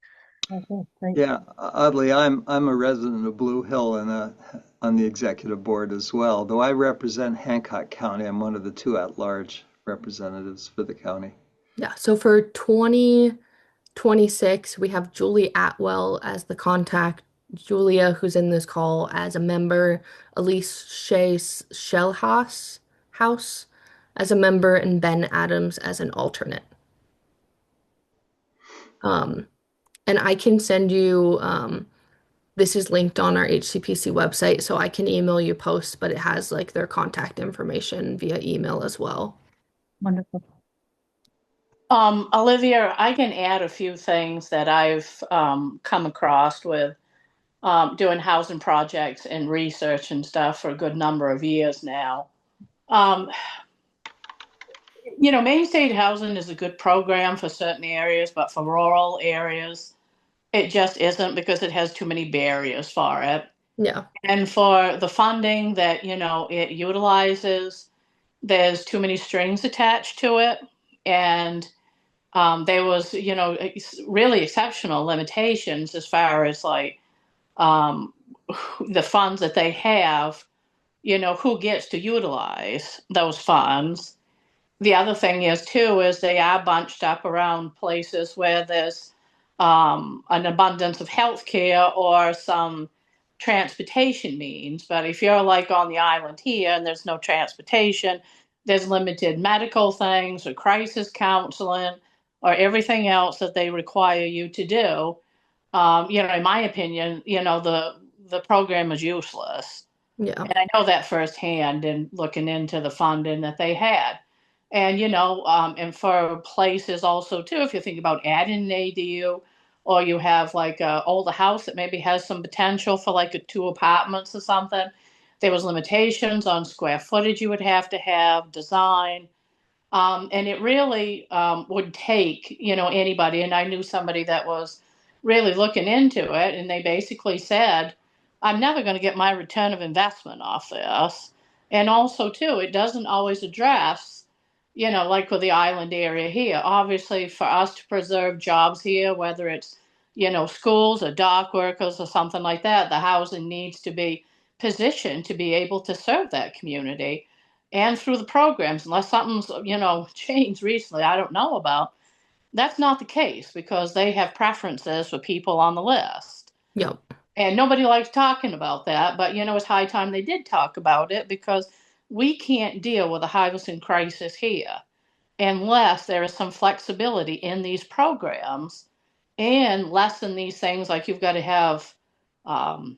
Okay, great. Yeah, oddly, I'm a resident of Blue Hill and on the executive board as well. Though I represent Hancock County, I'm one of the two at-large representatives for the county. Yeah, so for 2026, we have Julie Atwell as the contact, Julia, who's in this call, as a member, Elise Shea Shellhouse as a member, and Ben Adams as an alternate. Um, and I can send you, this is linked on our HCPC website, so I can email you posts, but it has like their contact information via email as well. Wonderful. Olivia, I can add a few things that I've come across with doing housing projects and research and stuff for a good number of years now. Um, Maine State Housing is a good program for certain areas, but for rural areas, it just isn't because it has too many barriers for it. Yeah, And for the funding that, it utilizes, there's too many strings attached to it. And there was, really exceptional limitations as far as like um, the funds that they have, who gets to utilize those funds. The other thing is too is they are bunched up around places where there's an abundance of healthcare or some transportation means. But if you're like on the island here and there's no transportation, there's limited medical things or crisis counseling or everything else that they require you to do. In my opinion, the program is useless. yeah, And I know that firsthand in looking into the funding that they had. And, and for places also too, if you think about adding an ADU, or you have like a older house that maybe has some potential for like two apartments or something, there was limitations on square footage you would have to have, design. And it really would take, anybody. And I knew somebody that was really looking into it, and they basically said, I'm never going to get my return of investment off this. And also, too, it doesn't always address, like with the island area here. Obviously, for us to preserve jobs here, whether it's, schools or dock workers or something like that, the housing needs to be positioned to be able to serve that community and through the programs, unless something's, changed recently, I don't know about. That's not the case because they have preferences for people on the list. yep, And nobody likes talking about that, but it's high time they did talk about it because we can't deal with a housing crisis here unless there is some flexibility in these programs and lessen these things like you've got to have um,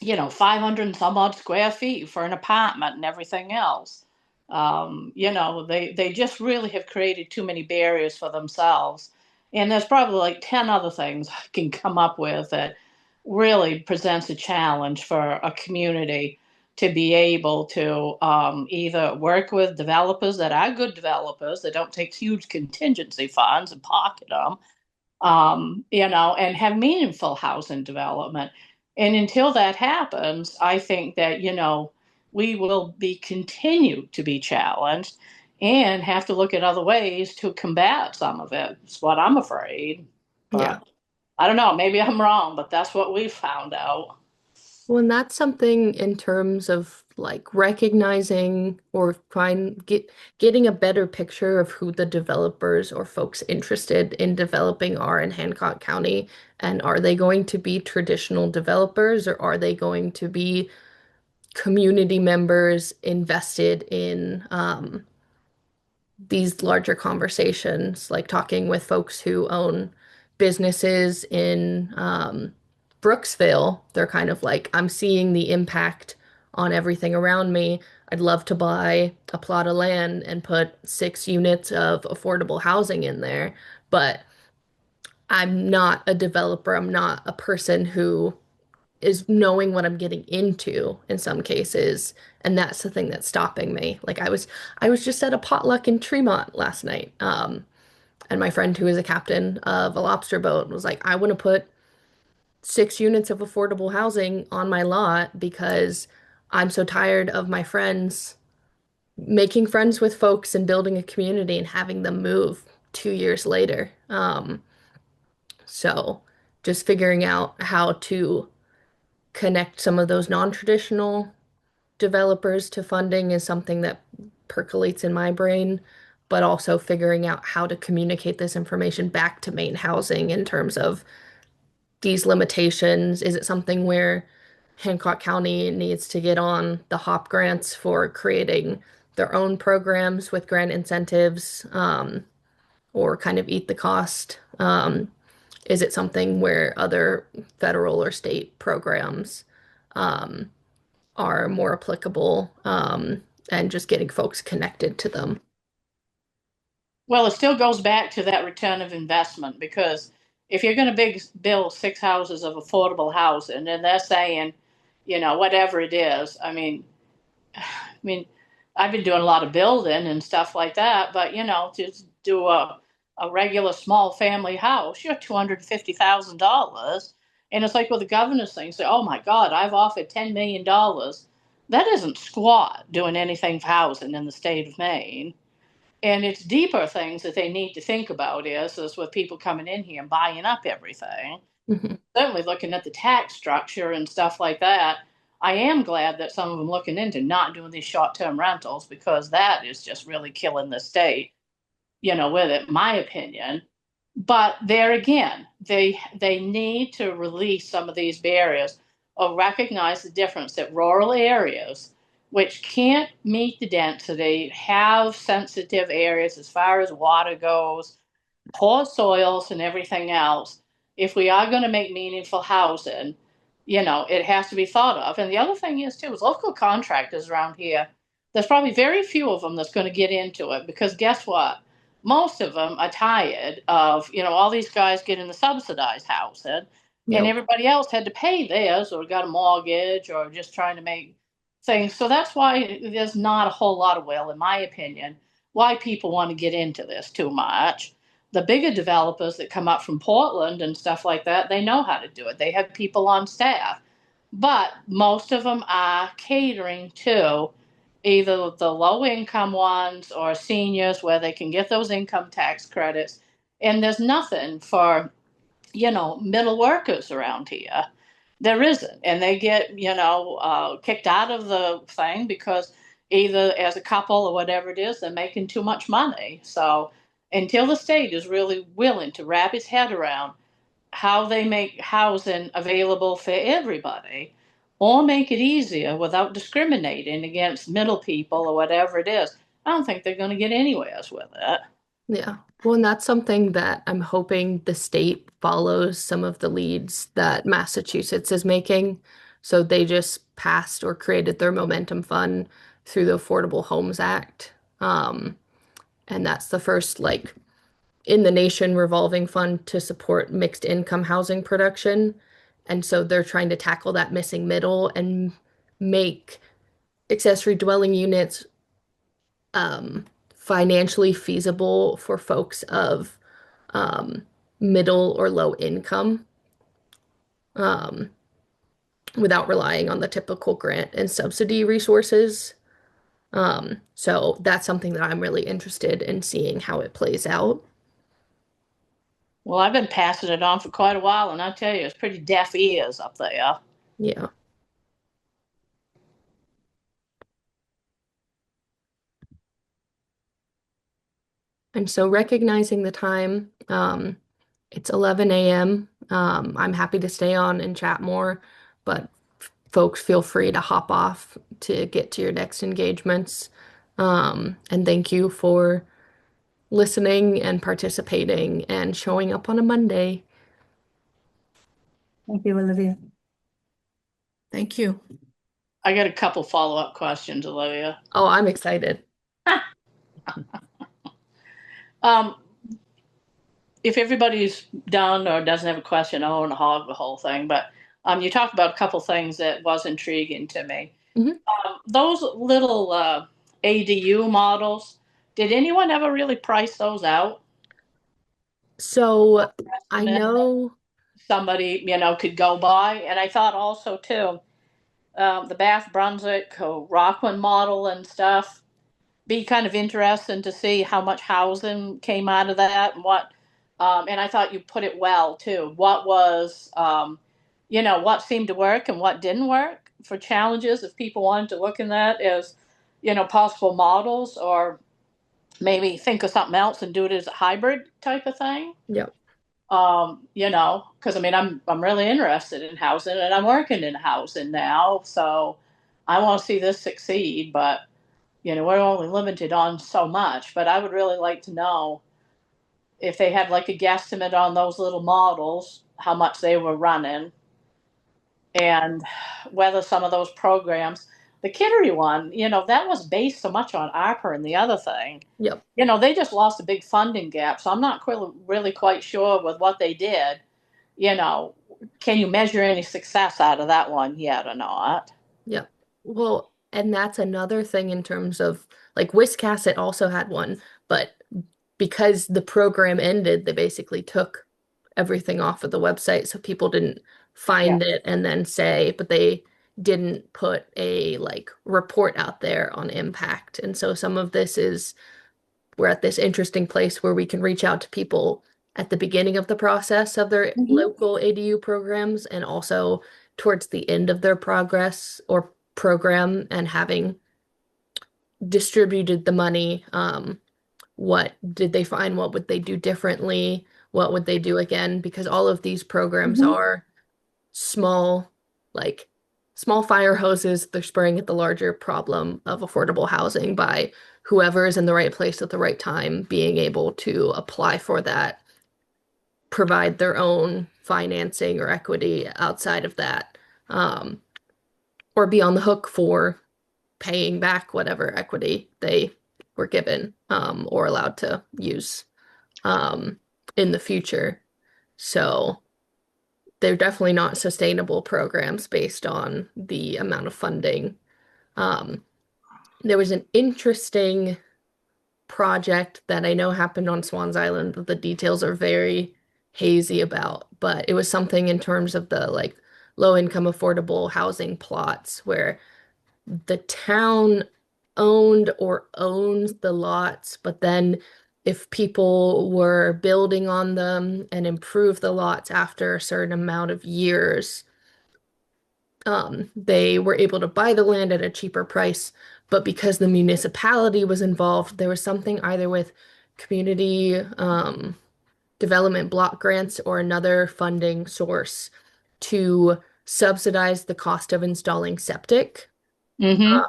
500 and some odd square feet for an apartment and everything else. They just really have created too many barriers for themselves. And there's probably like 10 other things I can come up with that really presents a challenge for a community to be able to either work with developers that are good developers that don't take huge contingency funds and pocket them, and have meaningful housing development. And until that happens, I think that, we will be continue to be challenged and have to look at other ways to combat some of it. It's what I'm afraid. Yeah. But I don't know, maybe I'm wrong, but that's what we found out. Well, and that's something in terms of like recognizing or getting a better picture of who the developers or folks interested in developing are in Hancock County. And are they going to be traditional developers or are they going to be community members invested in these larger conversations, like talking with folks who own businesses in Brooksville? They're kind of like, I'm seeing the impact on everything around me. I'd love to buy a plot of land and put 6 units of affordable housing in there, but I'm not a developer. I'm not a person who is knowing what I'm getting into in some cases. And that's the thing that's stopping me. Like I was just at a potluck in Tremont last night. And my friend who is a captain of a lobster boat was like, I want to put 6 units of affordable housing on my lot because I'm so tired of my friends making friends with folks and building a community and having them move 2 years later. So just figuring out how to connect some of those non-traditional developers to funding is something that percolates in my brain, but also figuring out how to communicate this information back to Maine Housing in terms of these limitations. Is it something where Hancock County needs to get on the HOP grants for creating their own programs with grant incentives, or kind of eat the cost? Is it something where other federal or state programs um, are more applicable, and just getting folks connected to them? Well, it still goes back to that return of investment because if you're going to build 6 houses of affordable housing and they're saying, whatever it is, I mean, I've been doing a lot of building and stuff like that, but to do a regular small family house, you're $250,000. And it's like with the governor's thing, say, oh my God, I've offered $10 million. That isn't squat doing anything for housing in the state of Maine. And it's deeper things that they need to think about is with people coming in here and buying up everything. Mhm. Certainly looking at the tax structure and stuff like that. I am glad that some of them looking into not doing these short-term rentals because that is just really killing the state, with it, my opinion. But there again, they need to release some of these barriers or recognize the difference that rural areas, which can't meet the density, have sensitive areas as far as water goes, poor soils and everything else. If we are going to make meaningful housing, it has to be thought of. And the other thing is too, is local contractors around here, there's probably very few of them that's going to get into it because guess what? Most of them are tired of, all these guys getting the subsidized housing and Yep. everybody else had to pay theirs or got a mortgage or just trying to make things. So that's why there's not a whole lot of will, in my opinion, why people want to get into this too much. The bigger developers that come up from Portland and stuff like that, they know how to do it. They have people on staff. But most of them are catering to either the low income ones or seniors where they can get those income tax credits. And there's nothing for, middle workers around here. There isn't. And they get, kicked out of the thing because either as a couple or whatever it is, they're making too much money. So until the state is really willing to wrap its head around how they make housing available for everybody or make it easier without discriminating against middle people or whatever it is, I don't think they're going to get anywhere with it. Yeah. Well, and that's something that I'm hoping the state follows some of the leads that Massachusetts is making. So they just passed or created their momentum fund through the Affordable Homes Act. And that's the first, like, in the nation revolving fund to support mixed income housing production. And so they're trying to tackle that missing middle and make accessory dwelling units financially feasible for folks of um, middle or low income. Um, without relying on the typical grant and subsidy resources. So that's something that I'm really interested in seeing how it plays out. Well, I've been passing it on for quite a while, and I tell you, it's pretty deaf ears up there. Yeah. And so recognizing the time, it's 11 a.m. I'm happy to stay on and chat more, but folks feel free to hop off to get to your next engagements. And thank you for listening and participating and showing up on a Monday. Thank you, Olivia. Thank you. I got a couple follow-up questions, Olivia. Oh, I'm excited. Um, if everybody's done or doesn't have a question, I don't want to hog the whole thing, but you talked about a couple things that was intriguing to me. Mhm. Those little ADU models, did anyone ever really price those out? So I Estimate know, somebody, could go by. And I thought also too, the Bath Brunswick Rockland model and stuff, be kind of interesting to see how much housing came out of that and what, and I thought you put it well too. What was, what seemed to work and what didn't work for challenges if people wanted to look in that as, possible models, or maybe think of something else and do it as a hybrid type of thing. yeah, Because I mean, I'm really interested in housing and I'm working in housing now, so I want to see this succeed. But we're only limited on so much. But I would really like to know if they had like a guesstimate on those little models, how much they were running, and whether some of those programs, the Kittery one, that was based so much on ARPA and the other thing. yep. They just lost a big funding gap, so I'm not really quite sure with what they did. You know, can you measure any success out of that one yet or not? Yeah. Well, and that's another thing in terms of like Wiscasset also had one, but because the program ended, they basically took everything off of the website so people didn't Yeah. find it and then say, but they didn't put a like report out there on impact. And so some of this is we're at this interesting place where we can reach out to people at the beginning of the process of their Mm-hmm. local ADU programs and also towards the end of their progress or program and having distributed the money. What did they find? What would they do differently? What would they do again? Because all of these programs Mm-hmm. are small, like small fire hoses. They're spraying at the larger problem of affordable housing by whoever is in the right place at the right time being able to apply for that, provide their own financing or equity outside of that, um, or be on the hook for paying back whatever equity they were given or allowed to use um, in the future. So they're definitely not sustainable programs based on the amount of funding. Um, there was an interesting project that I know happened on Swans Island that the details are very hazy about, but it was something in terms of the like low income affordable housing plots where the town owned or owns the lots, but then if people were building on them and improve the lots after a certain amount of years, they were able to buy the land at a cheaper price. But because the municipality was involved, there was something either with community development block grants or another funding source to subsidize the cost of installing septic. Mm-hmm.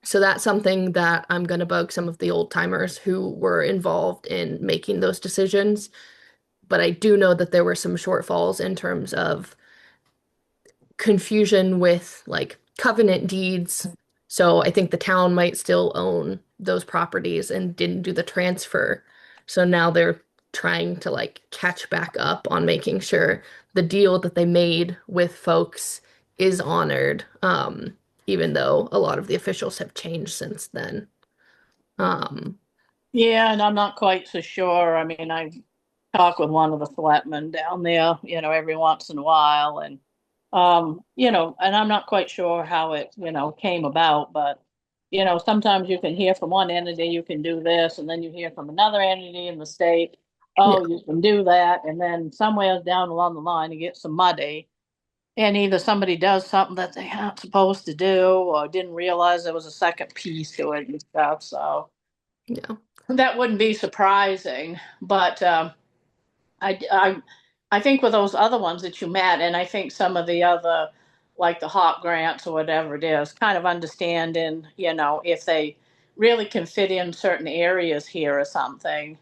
So that's something that I'm going to bug some of the old timers who were involved in making those decisions. But I do know that there were some shortfalls in terms of confusion with like covenant deeds. So I think the town might still own those properties and didn't do the transfer. So now they're trying to like catch back up on making sure the deal that they made with folks is honored, even though a lot of the officials have changed since then. Um, Yeah, and I'm not quite so sure. I mean, I talk with one of the selectmen down there, every once in a while, and And I'm not quite sure how it, came about, but, sometimes you can hear from one entity, you can do this, and then you hear from another entity in the state, Yeah. oh, you can do that. And then somewhere down along the line, it gets some muddy. And either somebody does something that they aren't supposed to do or didn't realize there was a second piece to it and stuff. So Yeah. that wouldn't be surprising. But I, I, I think with those other ones that you met, and I think some of the other, like the HOP grants or whatever it is, kind of understanding, if they really can fit in certain areas here or something,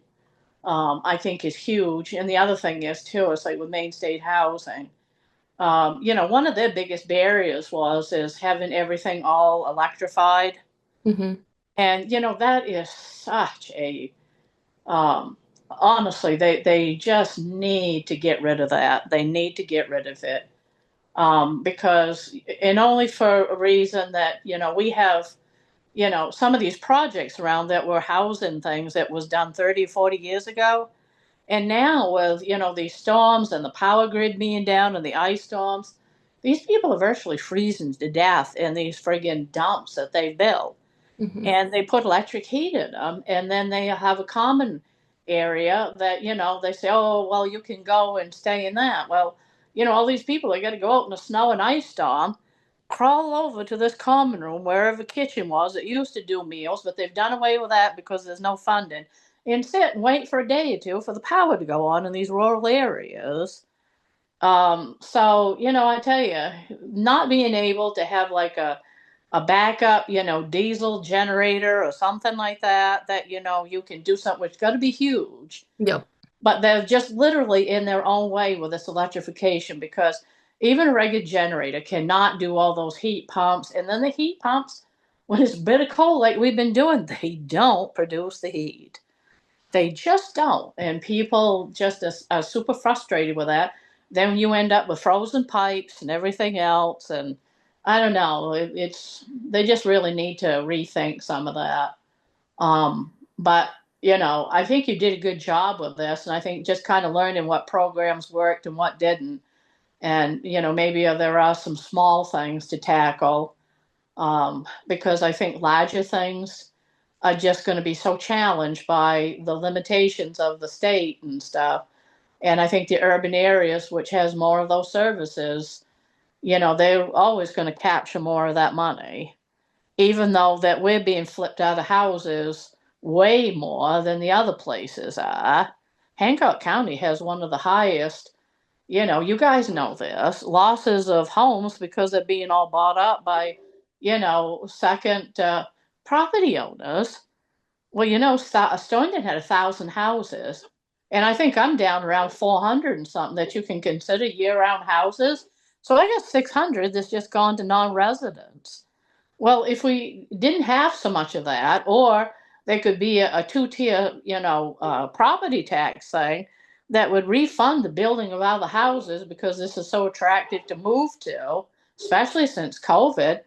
I think is huge. And the other thing is too, it's like with Maine State Housing. One of their biggest barriers is having everything all electrified. Hmm. And, that is such a, um, honestly, they just need to get rid of that. They need to get rid of it. Because, and only for a reason that, we have, some of these projects around that were housing things that was done 30, 40 years ago. And now with, these storms and the power grid being down and the ice storms, these people are virtually freezing to death in these friggin' dumps that they built. Hmm. And they put electric heat in them. And then they have a common area that, they say, oh, well, you can go and stay in that. Well, all these people, they got to go out in a snow and ice storm, crawl over to this common room, wherever the kitchen was. It used to do meals, but they've done away with that because there's no funding, and sit and wait for a day or two for the power to go on in these rural areas. So, I tell you, not being able to have like a backup, diesel generator or something like that, that, you can do something, which got to be huge, Yep. but they're just literally in their own way with this electrification, because even a regular generator cannot do all those heat pumps. And then the heat pumps, when it's bitter cold like we've been doing, they don't produce the heat. They just don't. And people just are super frustrated with that. Then you end up with frozen pipes and everything else. And I don't know. They just really need to rethink some of that. But I think you did a good job with this, and I think just kind of learning what programs worked and what didn't, and maybe there are some small things to tackle, because I think larger things are just going to be so challenged by the limitations of the state and stuff. And I think the urban areas, which has more of those services, they're always going to capture more of that money, even though that we're being flipped out of houses way more than the other places are. Hancock County has one of the highest, you guys know this, losses of homes because they're being all bought up by, second property owners. Well, Stonington had 1,000 houses, and I think I'm down around 400 and something that you can consider year-round houses. So I got 600 that's just gone to non-residents. Well, if we didn't have so much of that, or there could be a two-tier, property tax thing that would refund the building of other houses, because this is so attractive to move to, especially since COVID.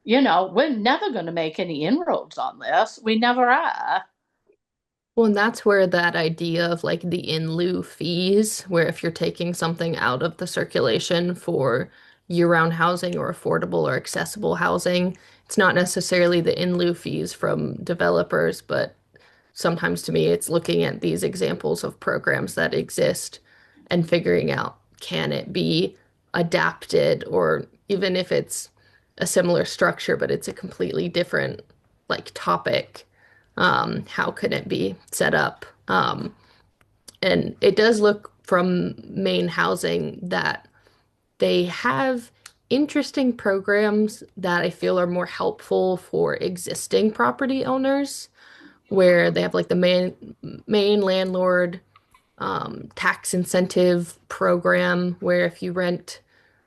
We're never going to make any inroads on this. We never are. Well, and that's where that idea of like the in lieu fees, where if you're taking something out of the circulation for year-round housing or affordable or accessible housing, it's not necessarily the in lieu fees from developers, but sometimes to me it's looking at these examples of programs that exist and figuring out, can it be adapted, or even if it's a similar structure but it's a completely different like topic, how can it be set up? And it does look from Maine Housing that they have interesting programs that I feel are more helpful for existing property owners, where they have like the main landlord tax incentive program, where if you rent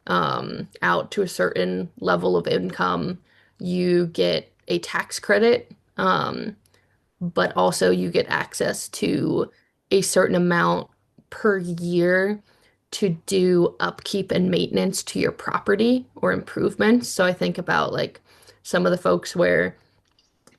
out to a certain level of income, you get a tax credit, but also you get access to a certain amount per year to do upkeep and maintenance to your property or improvements. So I think about like some of the folks where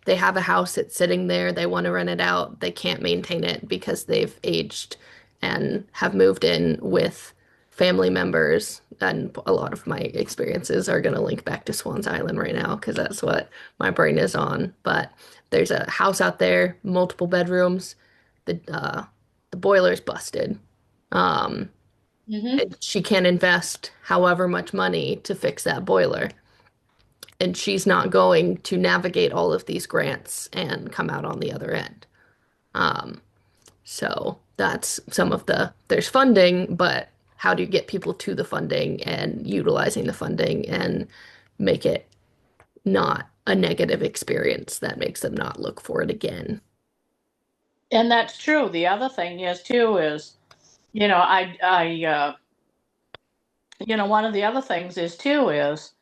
they have a house that's sitting there, they want to rent it out, they can't maintain it because they've aged and have moved in with family members, and a lot of my experiences are going to link back to Swans Island right now because that's what my brain is on. But there's a house out there, multiple bedrooms. The boiler's busted. Um, Hmm. and she can't invest however much money to fix that boiler. And she's not going to navigate all of these grants and come out on the other end. Um, so that's some of there's funding, but how do you get people to the funding and utilizing the funding and make it not a negative experience that makes them not look for it again? And that's true. The other thing is too is, you know, one of the other things is too is,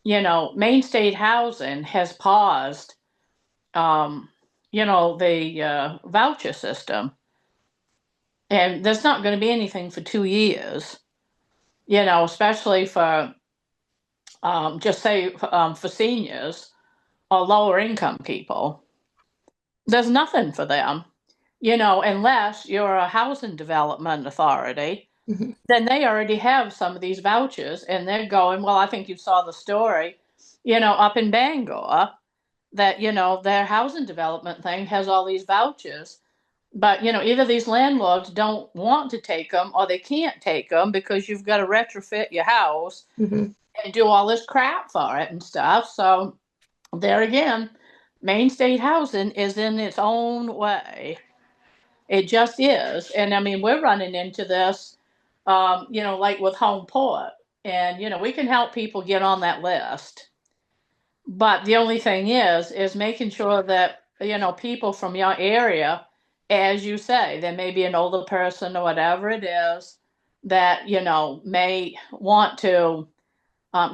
Maine State Housing has paused, um, the voucher system, and there's not going to be anything for 2 years. Especially for just say for seniors or lower income people. There's nothing for them, unless you're a housing development authority. Mhm. Then they already have some of these vouchers and they're going, well, I think you saw the story, up in Bangor that, their housing development thing has all these vouchers. But, either these landlords don't want to take them or they can't take them because you've got to retrofit your house Mhm. and do all this crap for it and stuff. So there again, Maine State Housing is in its own way. It just is. And I mean, we're running into this, like with Home Port. And, we can help people get on that list. But the only thing is making sure that, people from your area, as you say, there may be an older person or whatever it is that, may want to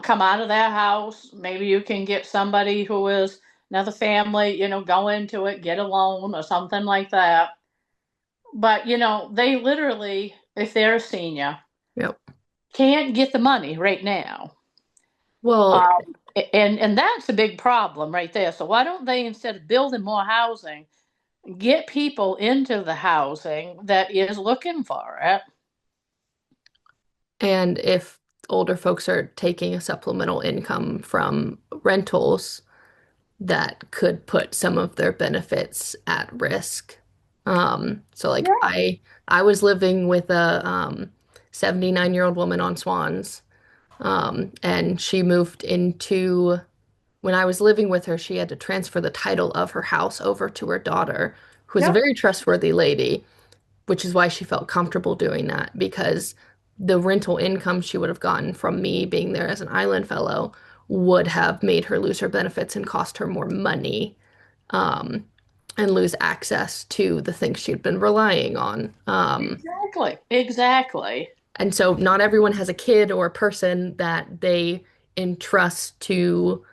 come out of their house. Maybe you can get somebody who is another family, go into it, get a loan or something like that. But, they literally, if they're a senior, Yep. can't get the money right now. Well, And that's a big problem right there. So why don't they, instead of building more housing, get people into the housing that is looking for it? and if older folks are taking a supplemental income from rentals, that could put some of their benefits at risk. So like Yeah. I was living with a 79-year-old woman on Swans, and she moved into when I was living with her, she had to transfer the title of her house over to her daughter, who is a Yep. very trustworthy lady, which is why she felt comfortable doing that because the rental income she would have gotten from me being there as an island fellow would have made her lose her benefits and cost her more money, um, and lose access to the things she'd been relying on. Exactly. Exactly. And so not everyone has a kid or a person that they entrust to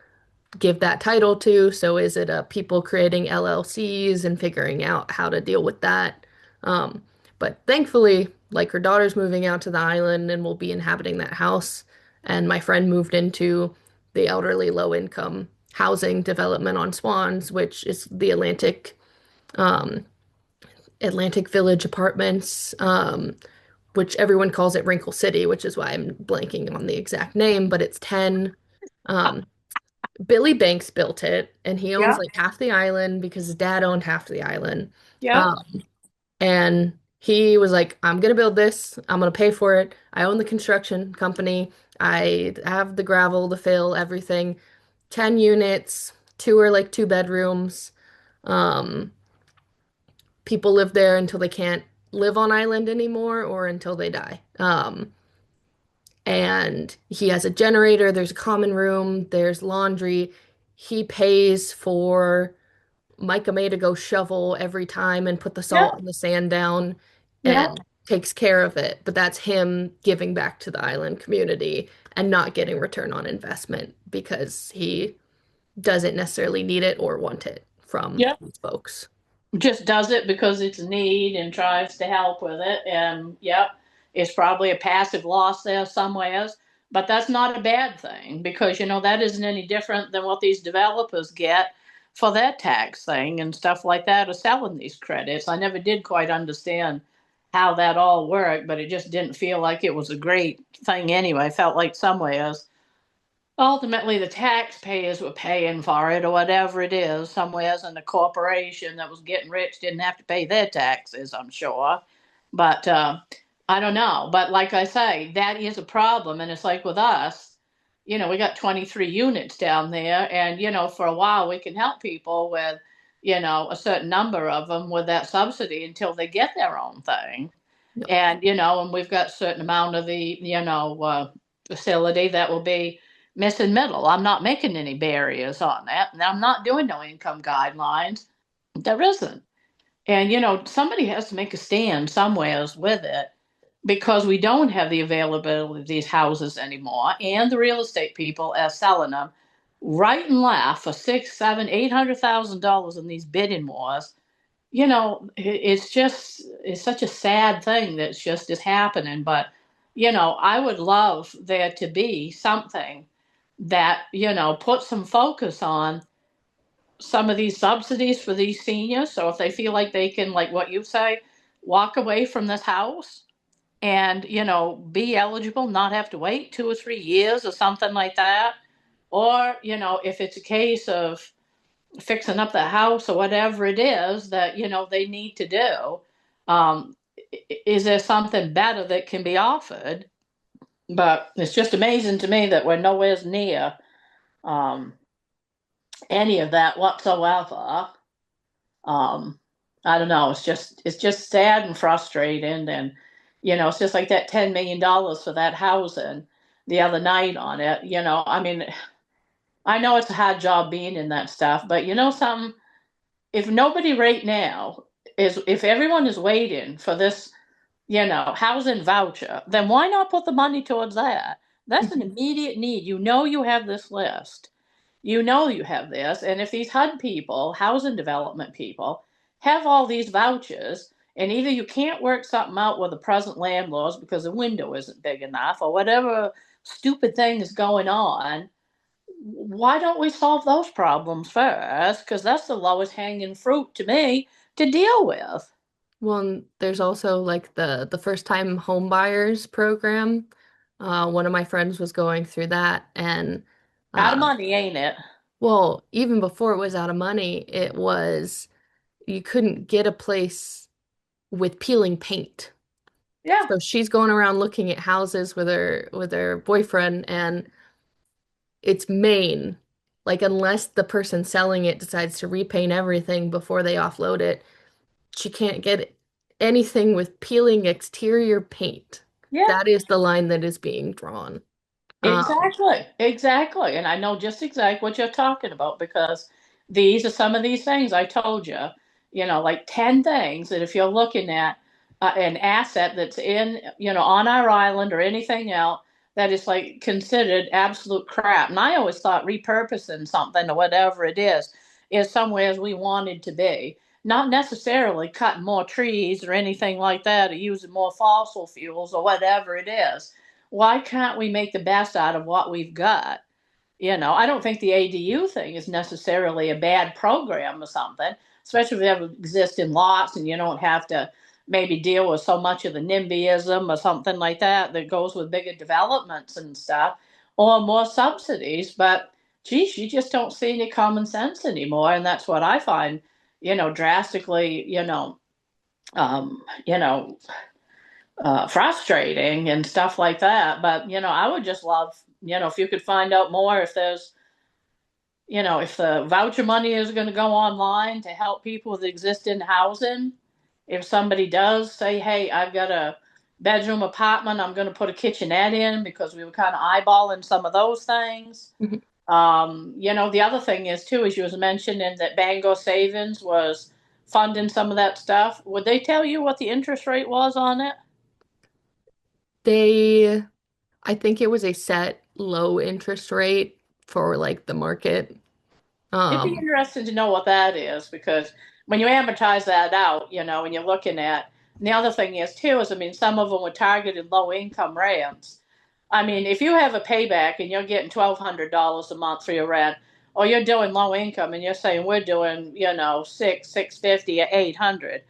give that title to. So is it a people creating LLCs and figuring out how to deal with that? Um, but thankfully, like her daughter's moving out to the island and will be inhabiting that house. And my friend moved into the elderly low income housing development on Swans, which is the um, Atlantic Village Apartments, which everyone calls it Wrinkle City, which is why I'm blanking on the exact name, but it's 10. Um, Billy Banks built it, and he owns Yep. like half the island because his dad owned half the island. Yep. Um, and he was like, I'm gonna build this. I'm gonna pay for it. I own the construction company. I have the gravel, the fill, everything. 10 units, two are like two bedrooms. Um, People live there until they can't live on island anymore or until they die. And he has a generator, there's a common room, there's laundry. He pays for Micah May to go shovel every time and put the Yep. salt and the sand down Yep. and takes care of it. But that's him giving back to the island community and not getting return on investment because he doesn't necessarily need it or want it from Yep. these folks. Just does it because it's a need and tries to help with it. And yep, it's probably a passive loss there somewheres, but that's not a bad thing because that isn't any different than what these developers get for their tax thing and stuff like that or selling these credits. I never did quite understand how that all worked, but it just didn't feel like it was a great thing anyway. I felt like somewheres ultimately the taxpayers were paying for it or whatever it is, somewheres, and the corporation that was getting rich didn't have to pay their taxes, I'm sure. But I don't know. But like I say, that is a problem. And it's like with us, we got 23 units down there. And, for a while we can help people with, a certain number of them with that subsidy until they get their own thing. Yep. And we've got a certain amount of the, facility that will be missing middle. I'm not making any barriers on that. And I'm not doing no income guidelines. There isn't. And, somebody has to make a stand somewheres with it because we don't have the availability of these houses anymore. And the real estate people are selling them right and left for six, seven, $800,000 in these bidding wars. It's such a sad thing that's just is happening. But, I would love there to be something that, put some focus on some of these subsidies for these seniors. So if they feel like they can, like what you say, walk away from this house and, be eligible, not have to wait 2 or 3 years or something like that. Or, if it's a case of fixing up the house or whatever it is that, they need to do, is there something better that can be offered? But it's just amazing to me that we're nowhere near um, any of that whatsoever. Um, I don't know. It's just sad and frustrating, and it's just like that $10 million for that housing the other night on it. I mean, I know it's a hard job being in that stuff, but something. If nobody right now if everyone is waiting for this, housing voucher, then why not put the money towards that? That's an immediate need. You have this list. You have this. And if these HUD people, housing development people, have all these vouchers, and either you can't work something out with the present landlords because the window isn't big enough or whatever stupid thing is going on, why don't we solve those problems first? Because that's the lowest hanging fruit to me to deal with. Well, and there's also like the first time home buyers program. One of my friends was going through that, and Out of uh, money, ain't it? well, even before it was out of money, it was you couldn't get a place with peeling paint. Yeah. So she's going around looking at houses with her boyfriend, and it's Maine. Like unless the person selling it decides to repaint everything before they offload it, she can't get anything with peeling exterior paint. Yeah. That is the line that is being drawn. Um, Exactly, exactly. And I know just exactly what you're talking about because these are some of these things I told you, like 10 things that if you're looking at an asset that's in, on our island or anything else that is like considered absolute crap. And I always thought repurposing something or whatever it is somewhere as we wanted to be. Not necessarily cutting more trees or anything like that or using more fossil fuels or whatever it is. Why can't we make the best out of what we've got? I don't think the ADU thing is necessarily a bad program or something, especially if they have existing lots and you don't have to maybe deal with so much of the NIMBYism or something like that that goes with bigger developments and stuff, or more subsidies. But geez, you just don't see any common sense anymore, and that's what I find, drastically, um, you know, frustrating and stuff like that. But, I would just love, if you could find out more if there's, if the voucher money is going to go online to help people with existing housing. If somebody does say, hey, I've got a bedroom apartment, I'm going to put a kitchenette in because we were kind of eyeballing some of those things. mhm. The other thing is too, as you was mentioning that Bangor Savings was funding some of that stuff. Would they tell you what the interest rate was on it? They, I think it was a set low interest rate for like the market. It'd be Um, interesting to know what that is because when you amortize that out, and you're looking at, and the other thing is too, is I mean, some of them were targeted low income rents. I mean, if you have a payback and you're getting $1,200 a month for your rent, or you're doing low income and you're saying we're doing, 650 or 800,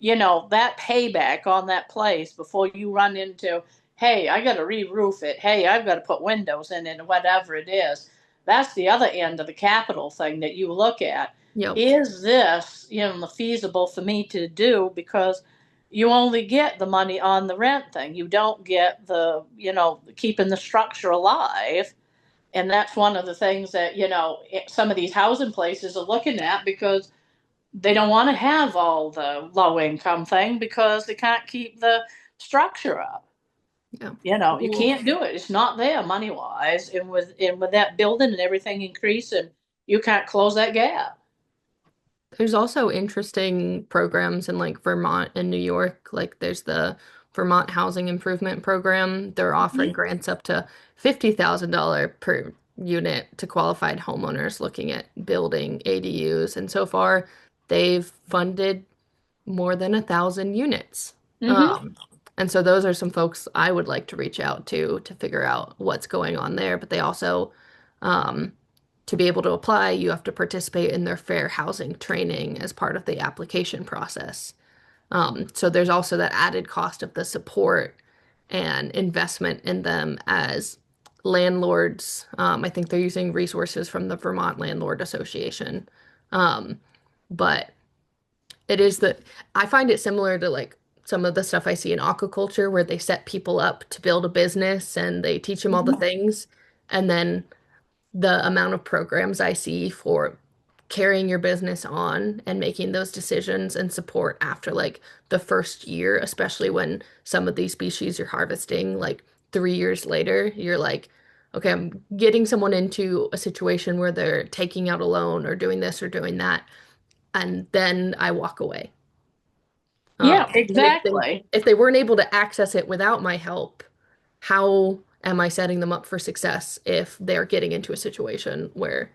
that payback on that place before you run into, hey, I got to re-roof it. Hey, I've got to put windows in it, whatever it is. That's the other end of the capital thing that you look at. Yep. Is this, feasible for me to do? Because you only get the money on the rent thing. You don't get the, keeping the structure alive. And that's one of the things that, some of these housing places are looking at, because they don't want to have all the low income thing because they can't keep the structure up. Yeah. You can't do it. It's not there money wise. And with that building and everything increasing, you can't close that gap. There's also interesting programs in like Vermont and New York. Like there's the Vermont Housing Improvement Program. They're offering Mhm. grants up to $50,000 per unit to qualified homeowners looking at building ADUs. And so far, they've funded more than 1,000 units. Mm-hmm. And so those are some folks I would like to reach out to figure out what's going on there. But they also, um, to be able to apply, you have to participate in their fair housing training as part of the application process. So there's also that added cost of the support and investment in them as landlords. I think they're using resources from the Vermont Landlord Association. Um, but it is that I find it similar to like some of the stuff I see in aquaculture where they set people up to build a business and they teach them all the things. And then the amount of programs I see for carrying your business on and making those decisions and support after like the first year, especially when some of these species you're harvesting like 3 years later, you're like, okay, I'm getting someone into a situation where they're taking out a loan or doing this or doing that, and then I walk away. Yeah, And exactly. if they weren't able to access it without my help, how am I setting them up for success if they're getting into a situation where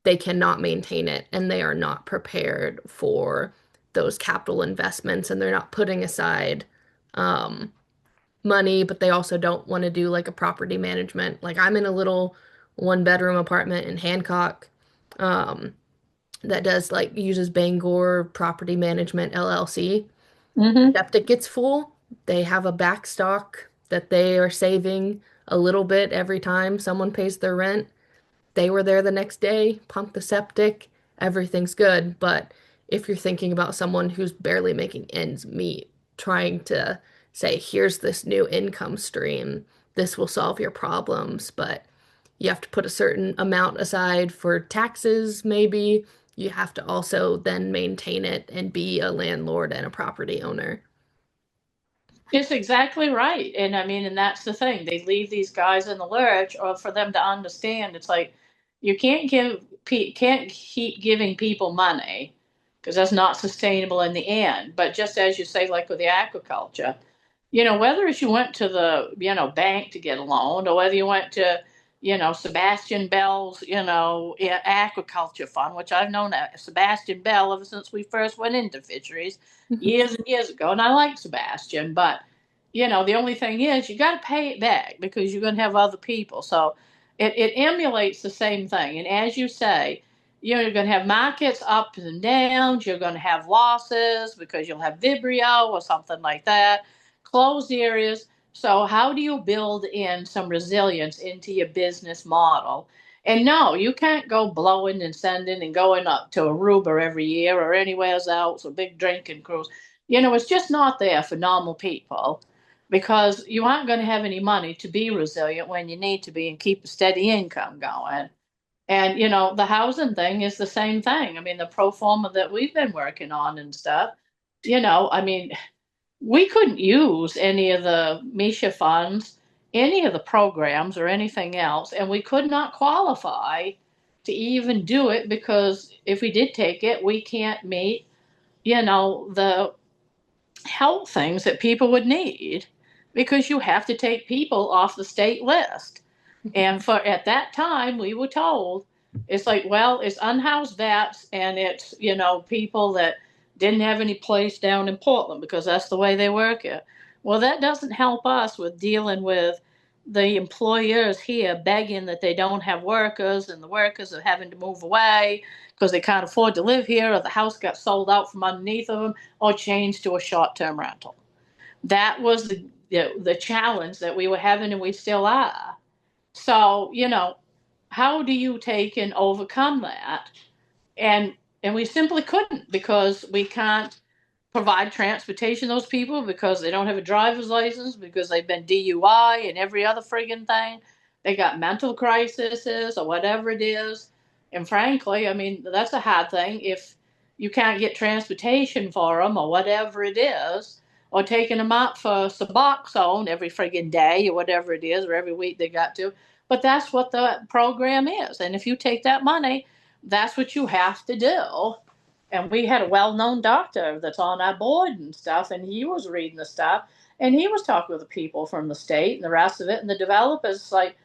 they cannot maintain it and they are not prepared for those capital investments and they're not putting aside um, money, but they also don't want to do like a property management. Like I'm in a little 1 bedroom apartment in Hancock um, that does like uses Bangor Property Management LLC. Mm-hmm. Septic gets full. They have a backstock that they are saving a little bit every time someone pays their rent. They were there the next day, pumped the septic, everything's good. But if you're thinking about someone who's barely making ends meet, trying to say, here's this new income stream, this will solve your problems, but you have to put a certain amount aside for taxes, maybe. You have to also then maintain it and be a landlord and a property owner. It's exactly right. And I mean, and that's the thing. They leave these guys in the lurch, or for them to understand, it's like you can't keep giving people money because that's not sustainable in the end. But just as you say, like with the agriculture, whether it's you went to the, bank to get a loan, or whether you went to, Sebastian Bell's, agriculture fund, which I've known Sebastian Bell ever since we first went into fisheries years and years ago. And I like Sebastian, but, the only thing is you got to pay it back because you're going to have other people. So it emulates the same thing. And as you say, you're going to have markets ups and downs. You're going to have losses because you'll have Vibrio or something like that, closed areas. So how do you build in some resilience into your business model? And no, you can't go blowing and sending and going up to Aruba every year or anywhere else, a big drinking cruise. It's just not there for normal people because you aren't going to have any money to be resilient when you need to be and keep a steady income going. And, the housing thing is the same thing. I mean, the pro forma that we've been working on and stuff, I mean, we couldn't use any of the Misha funds, any of the programs or anything else, and we could not qualify to even do it because if we did take it, we can't meet, the health things that people would need because you have to take people off the state list. And for at that time, we were told it's like, well, it's unhoused vets and it's, people that didn't have any place down in Portland because that's the way they work it. Well, that doesn't help us with dealing with the employers here begging that they don't have workers, and the workers are having to move away because they can't afford to live here, or the house got sold out from underneath of them, or changed to a short-term rental. That was the challenge that we were having, and we still are. So, how do you take and overcome that? And we simply couldn't, because we can't provide transportation to those people, because they don't have a driver's license, because they've been DUI and every other friggin' thing. They got mental crises or whatever it is. And frankly, I mean, that's a hard thing if you can't get transportation for them or whatever it is, or taking them out for Suboxone every friggin' day or whatever it is, or every week they got to. But that's what the program is. And if you take that money, that's what you have to do. And we had a well-known doctor that's on our board and stuff, and he was reading the stuff, and he was talking with the people from the state and the rest of it, and the developers like,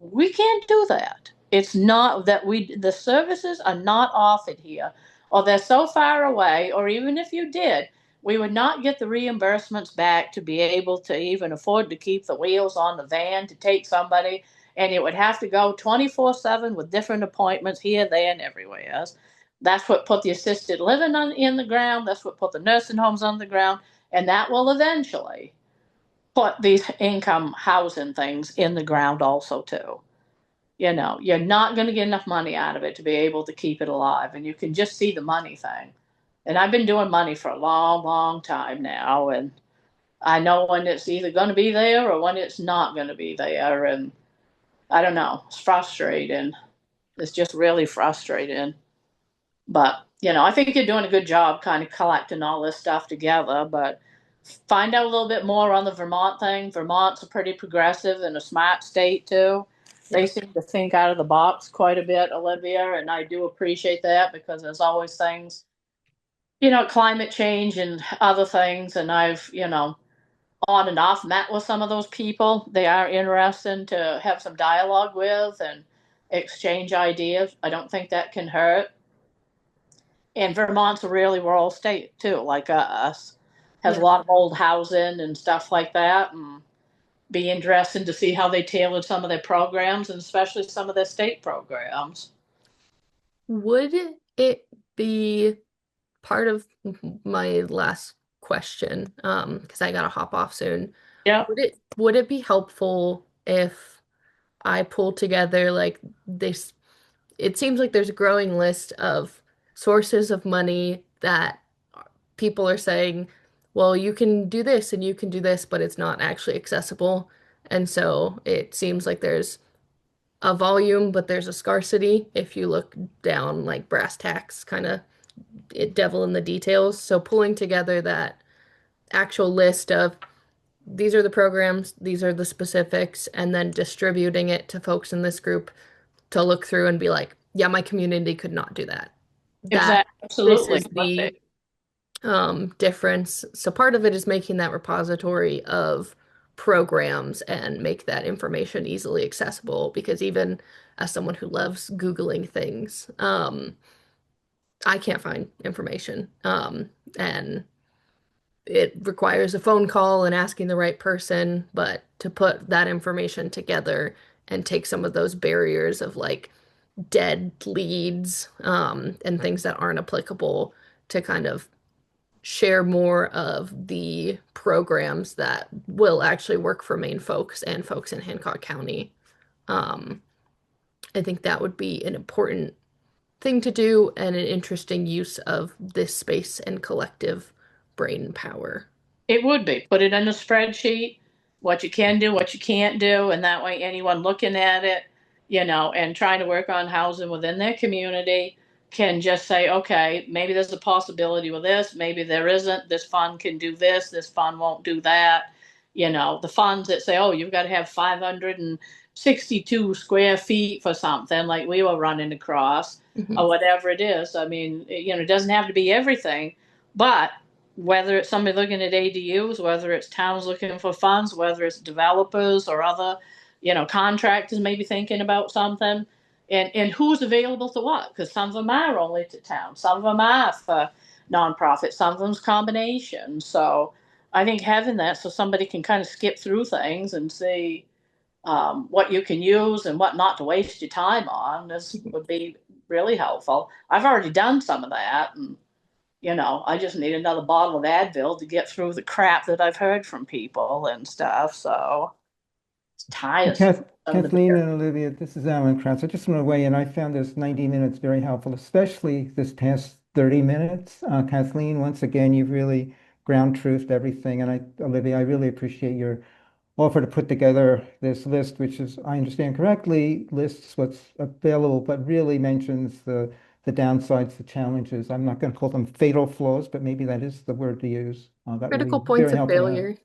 we can't do that. It's not that the services are not offered here, or they're so far away, or even if you did, we would not get the reimbursements back to be able to even afford to keep the wheels on the van to take somebody, and it would have to go 24/7 with different appointments here, there, and everywhere else. That's what put the assisted living in the ground. That's what put the nursing homes on the ground, and that will eventually put these income housing things in the ground also too. You're not going to get enough money out of it to be able to keep it alive, and you can just see the money thing. And I've been doing money for a long, long time now, and I know when it's either going to be there or when it's not going to be there, and I don't know. It's frustrating. It's just really frustrating. But, I think you're doing a good job kind of collecting all this stuff together, but find out a little bit more on the Vermont thing. Vermont's a pretty progressive and a smart state too. They seem to think out of the box quite a bit, Olivia, and I do appreciate that, because there's always things, climate change and other things. And I've, on and off met with some of those people. They are interesting to have some dialogue with and exchange ideas. I don't think that can hurt. And Vermont's a really rural state too, like us. Has a lot of old housing and stuff like that, and be interesting to see how they tailored some of their programs, and especially some of their state programs. Would it be part of my last question, because I gotta hop off soon. Yeah. Would it be helpful if I pull together like this? It seems like there's a growing list of sources of money that people are saying, well, you can do this and you can do this, but it's not actually accessible. And so it seems like there's a volume, but there's a scarcity if you look down like brass tacks, kind of devil in the details. So pulling together that actual list of these are the programs, these are the specifics, and then distributing it to folks in this group to look through and be like, yeah, my community could not do that. Exactly. This Absolutely. is the difference. So part of it is making that repository of programs and make that information easily accessible, because even as someone who loves Googling things, I can't find information. And it requires a phone call and asking the right person, but to put that information together and take some of those barriers of like dead leads, and things that aren't applicable, to kind of share more of the programs that will actually work for Maine folks and folks in Hancock County. Um, I think that would be an important thing to do and an interesting use of this space and collective brain power. It would be. Put it in a spreadsheet, what you can do, what you can't do, and that way anyone looking at it, and trying to work on housing within their community can just say, okay, maybe there's a possibility with this, maybe there isn't. This fund can do this fund won't do that. The funds that say, oh, you've got to have 562 square feet for something like we were running across, Mhm. or whatever it is. I mean, it doesn't have to be everything, but whether it's somebody looking at ADUs, whether it's towns looking for funds, whether it's developers or other, contractors maybe thinking about something, and who's available to what, because some of them are only to town, some of them are for nonprofit, some of them's combination. So I think having that so somebody can kind of skip through things and see, what you can use and what not to waste your time on. This would be really helpful. I've already done some of that, and I just need another bottle of Advil to get through the crap that I've heard from people and stuff. So it's tiresome. Some of the Kathleen and Olivia, this is Alan Krantz. I just want to weigh in. I found this 90 minutes very helpful, especially this past 30 minutes. Kathleen, once again, you've really ground truthed everything. And Olivia, I really appreciate your offer to put together this list, which is, I understand correctly, lists what's available, but really mentions the downsides, the challenges. I'm not going to call them fatal flaws, but maybe that is the word to use. That would Critical be very points of helpful to have. failure.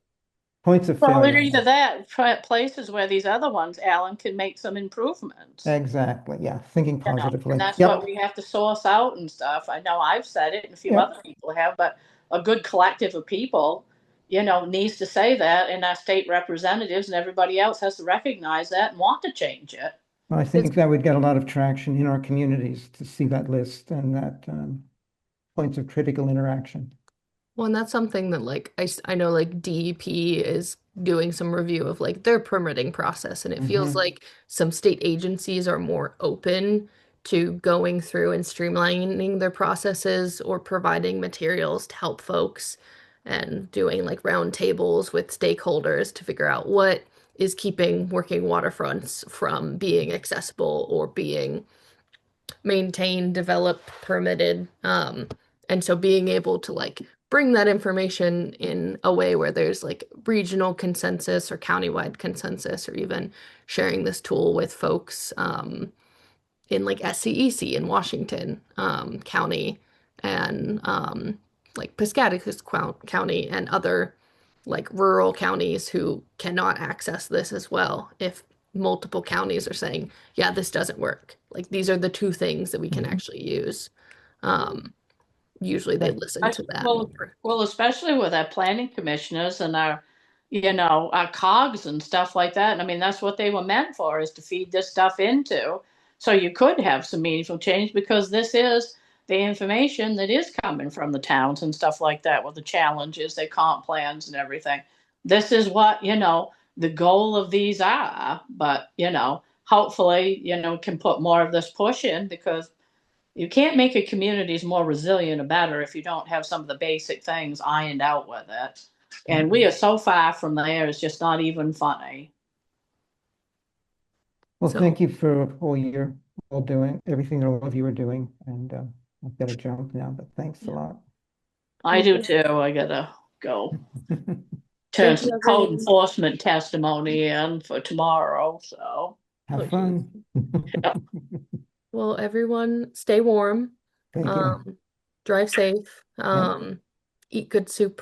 Points of Well, failure. either that, places where these other ones, Alan, can make some improvements. Exactly. Yeah. Thinking And positively. that's Yep. what we have to source out and stuff. I know I've said it and a few Yep. other people have, but a good collective of people, needs to say that, and our state representatives and everybody else has to recognize that and want to change it. Well, I It's think that would get a lot of traction in our communities to see that list and that points of critical interaction. Well, and that's something that I know like DEP is doing some review of like their permitting process, and it feels like some state agencies are more open to going through and streamlining their processes or providing materials to help folks and doing like roundtables with stakeholders to figure out what is keeping working waterfronts from being accessible or being maintained, developed, permitted. And so being able to like bring that information in a way where there's like regional consensus or countywide consensus, or even sharing this tool with folks in like SCEC in Washington County and like Piscataquis County and other like rural counties who cannot access this as well. If multiple counties are saying, yeah, this doesn't work. Like these are the two things that we can actually use. Um, Usually they listen to that Well, more. especially with our planning commissioners and our cogs and stuff like that. And I mean, that's what they were meant for, is to feed this stuff into. So you could have some meaningful change, because this is the information that is coming from the towns and stuff like that, with the challenges, their comp plans and everything. This is what, the goal of these are. But, hopefully, can put more of this push in, because you can't make your communities more resilient or better if you don't have some of the basic things ironed out with it. And we are so far from there, it's just not even funny. Well, So thank you for all doing, everything that all of you are doing. And I've got to jump now, but thanks a lot. I do too. I gotta go turn thank you, some code everyone. enforcement testimony in for tomorrow. So, Have fun. yeah. Well, everyone stay warm, Thank you. drive safe, eat good soup.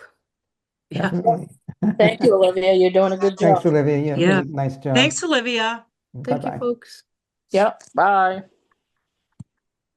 Yeah. Definitely. Thank you, Olivia. You're doing a good Thanks, job. Olivia. Yeah, Yeah. really nice job. Thanks, Olivia. Thank you, Bye-bye. folks. Yep. Bye.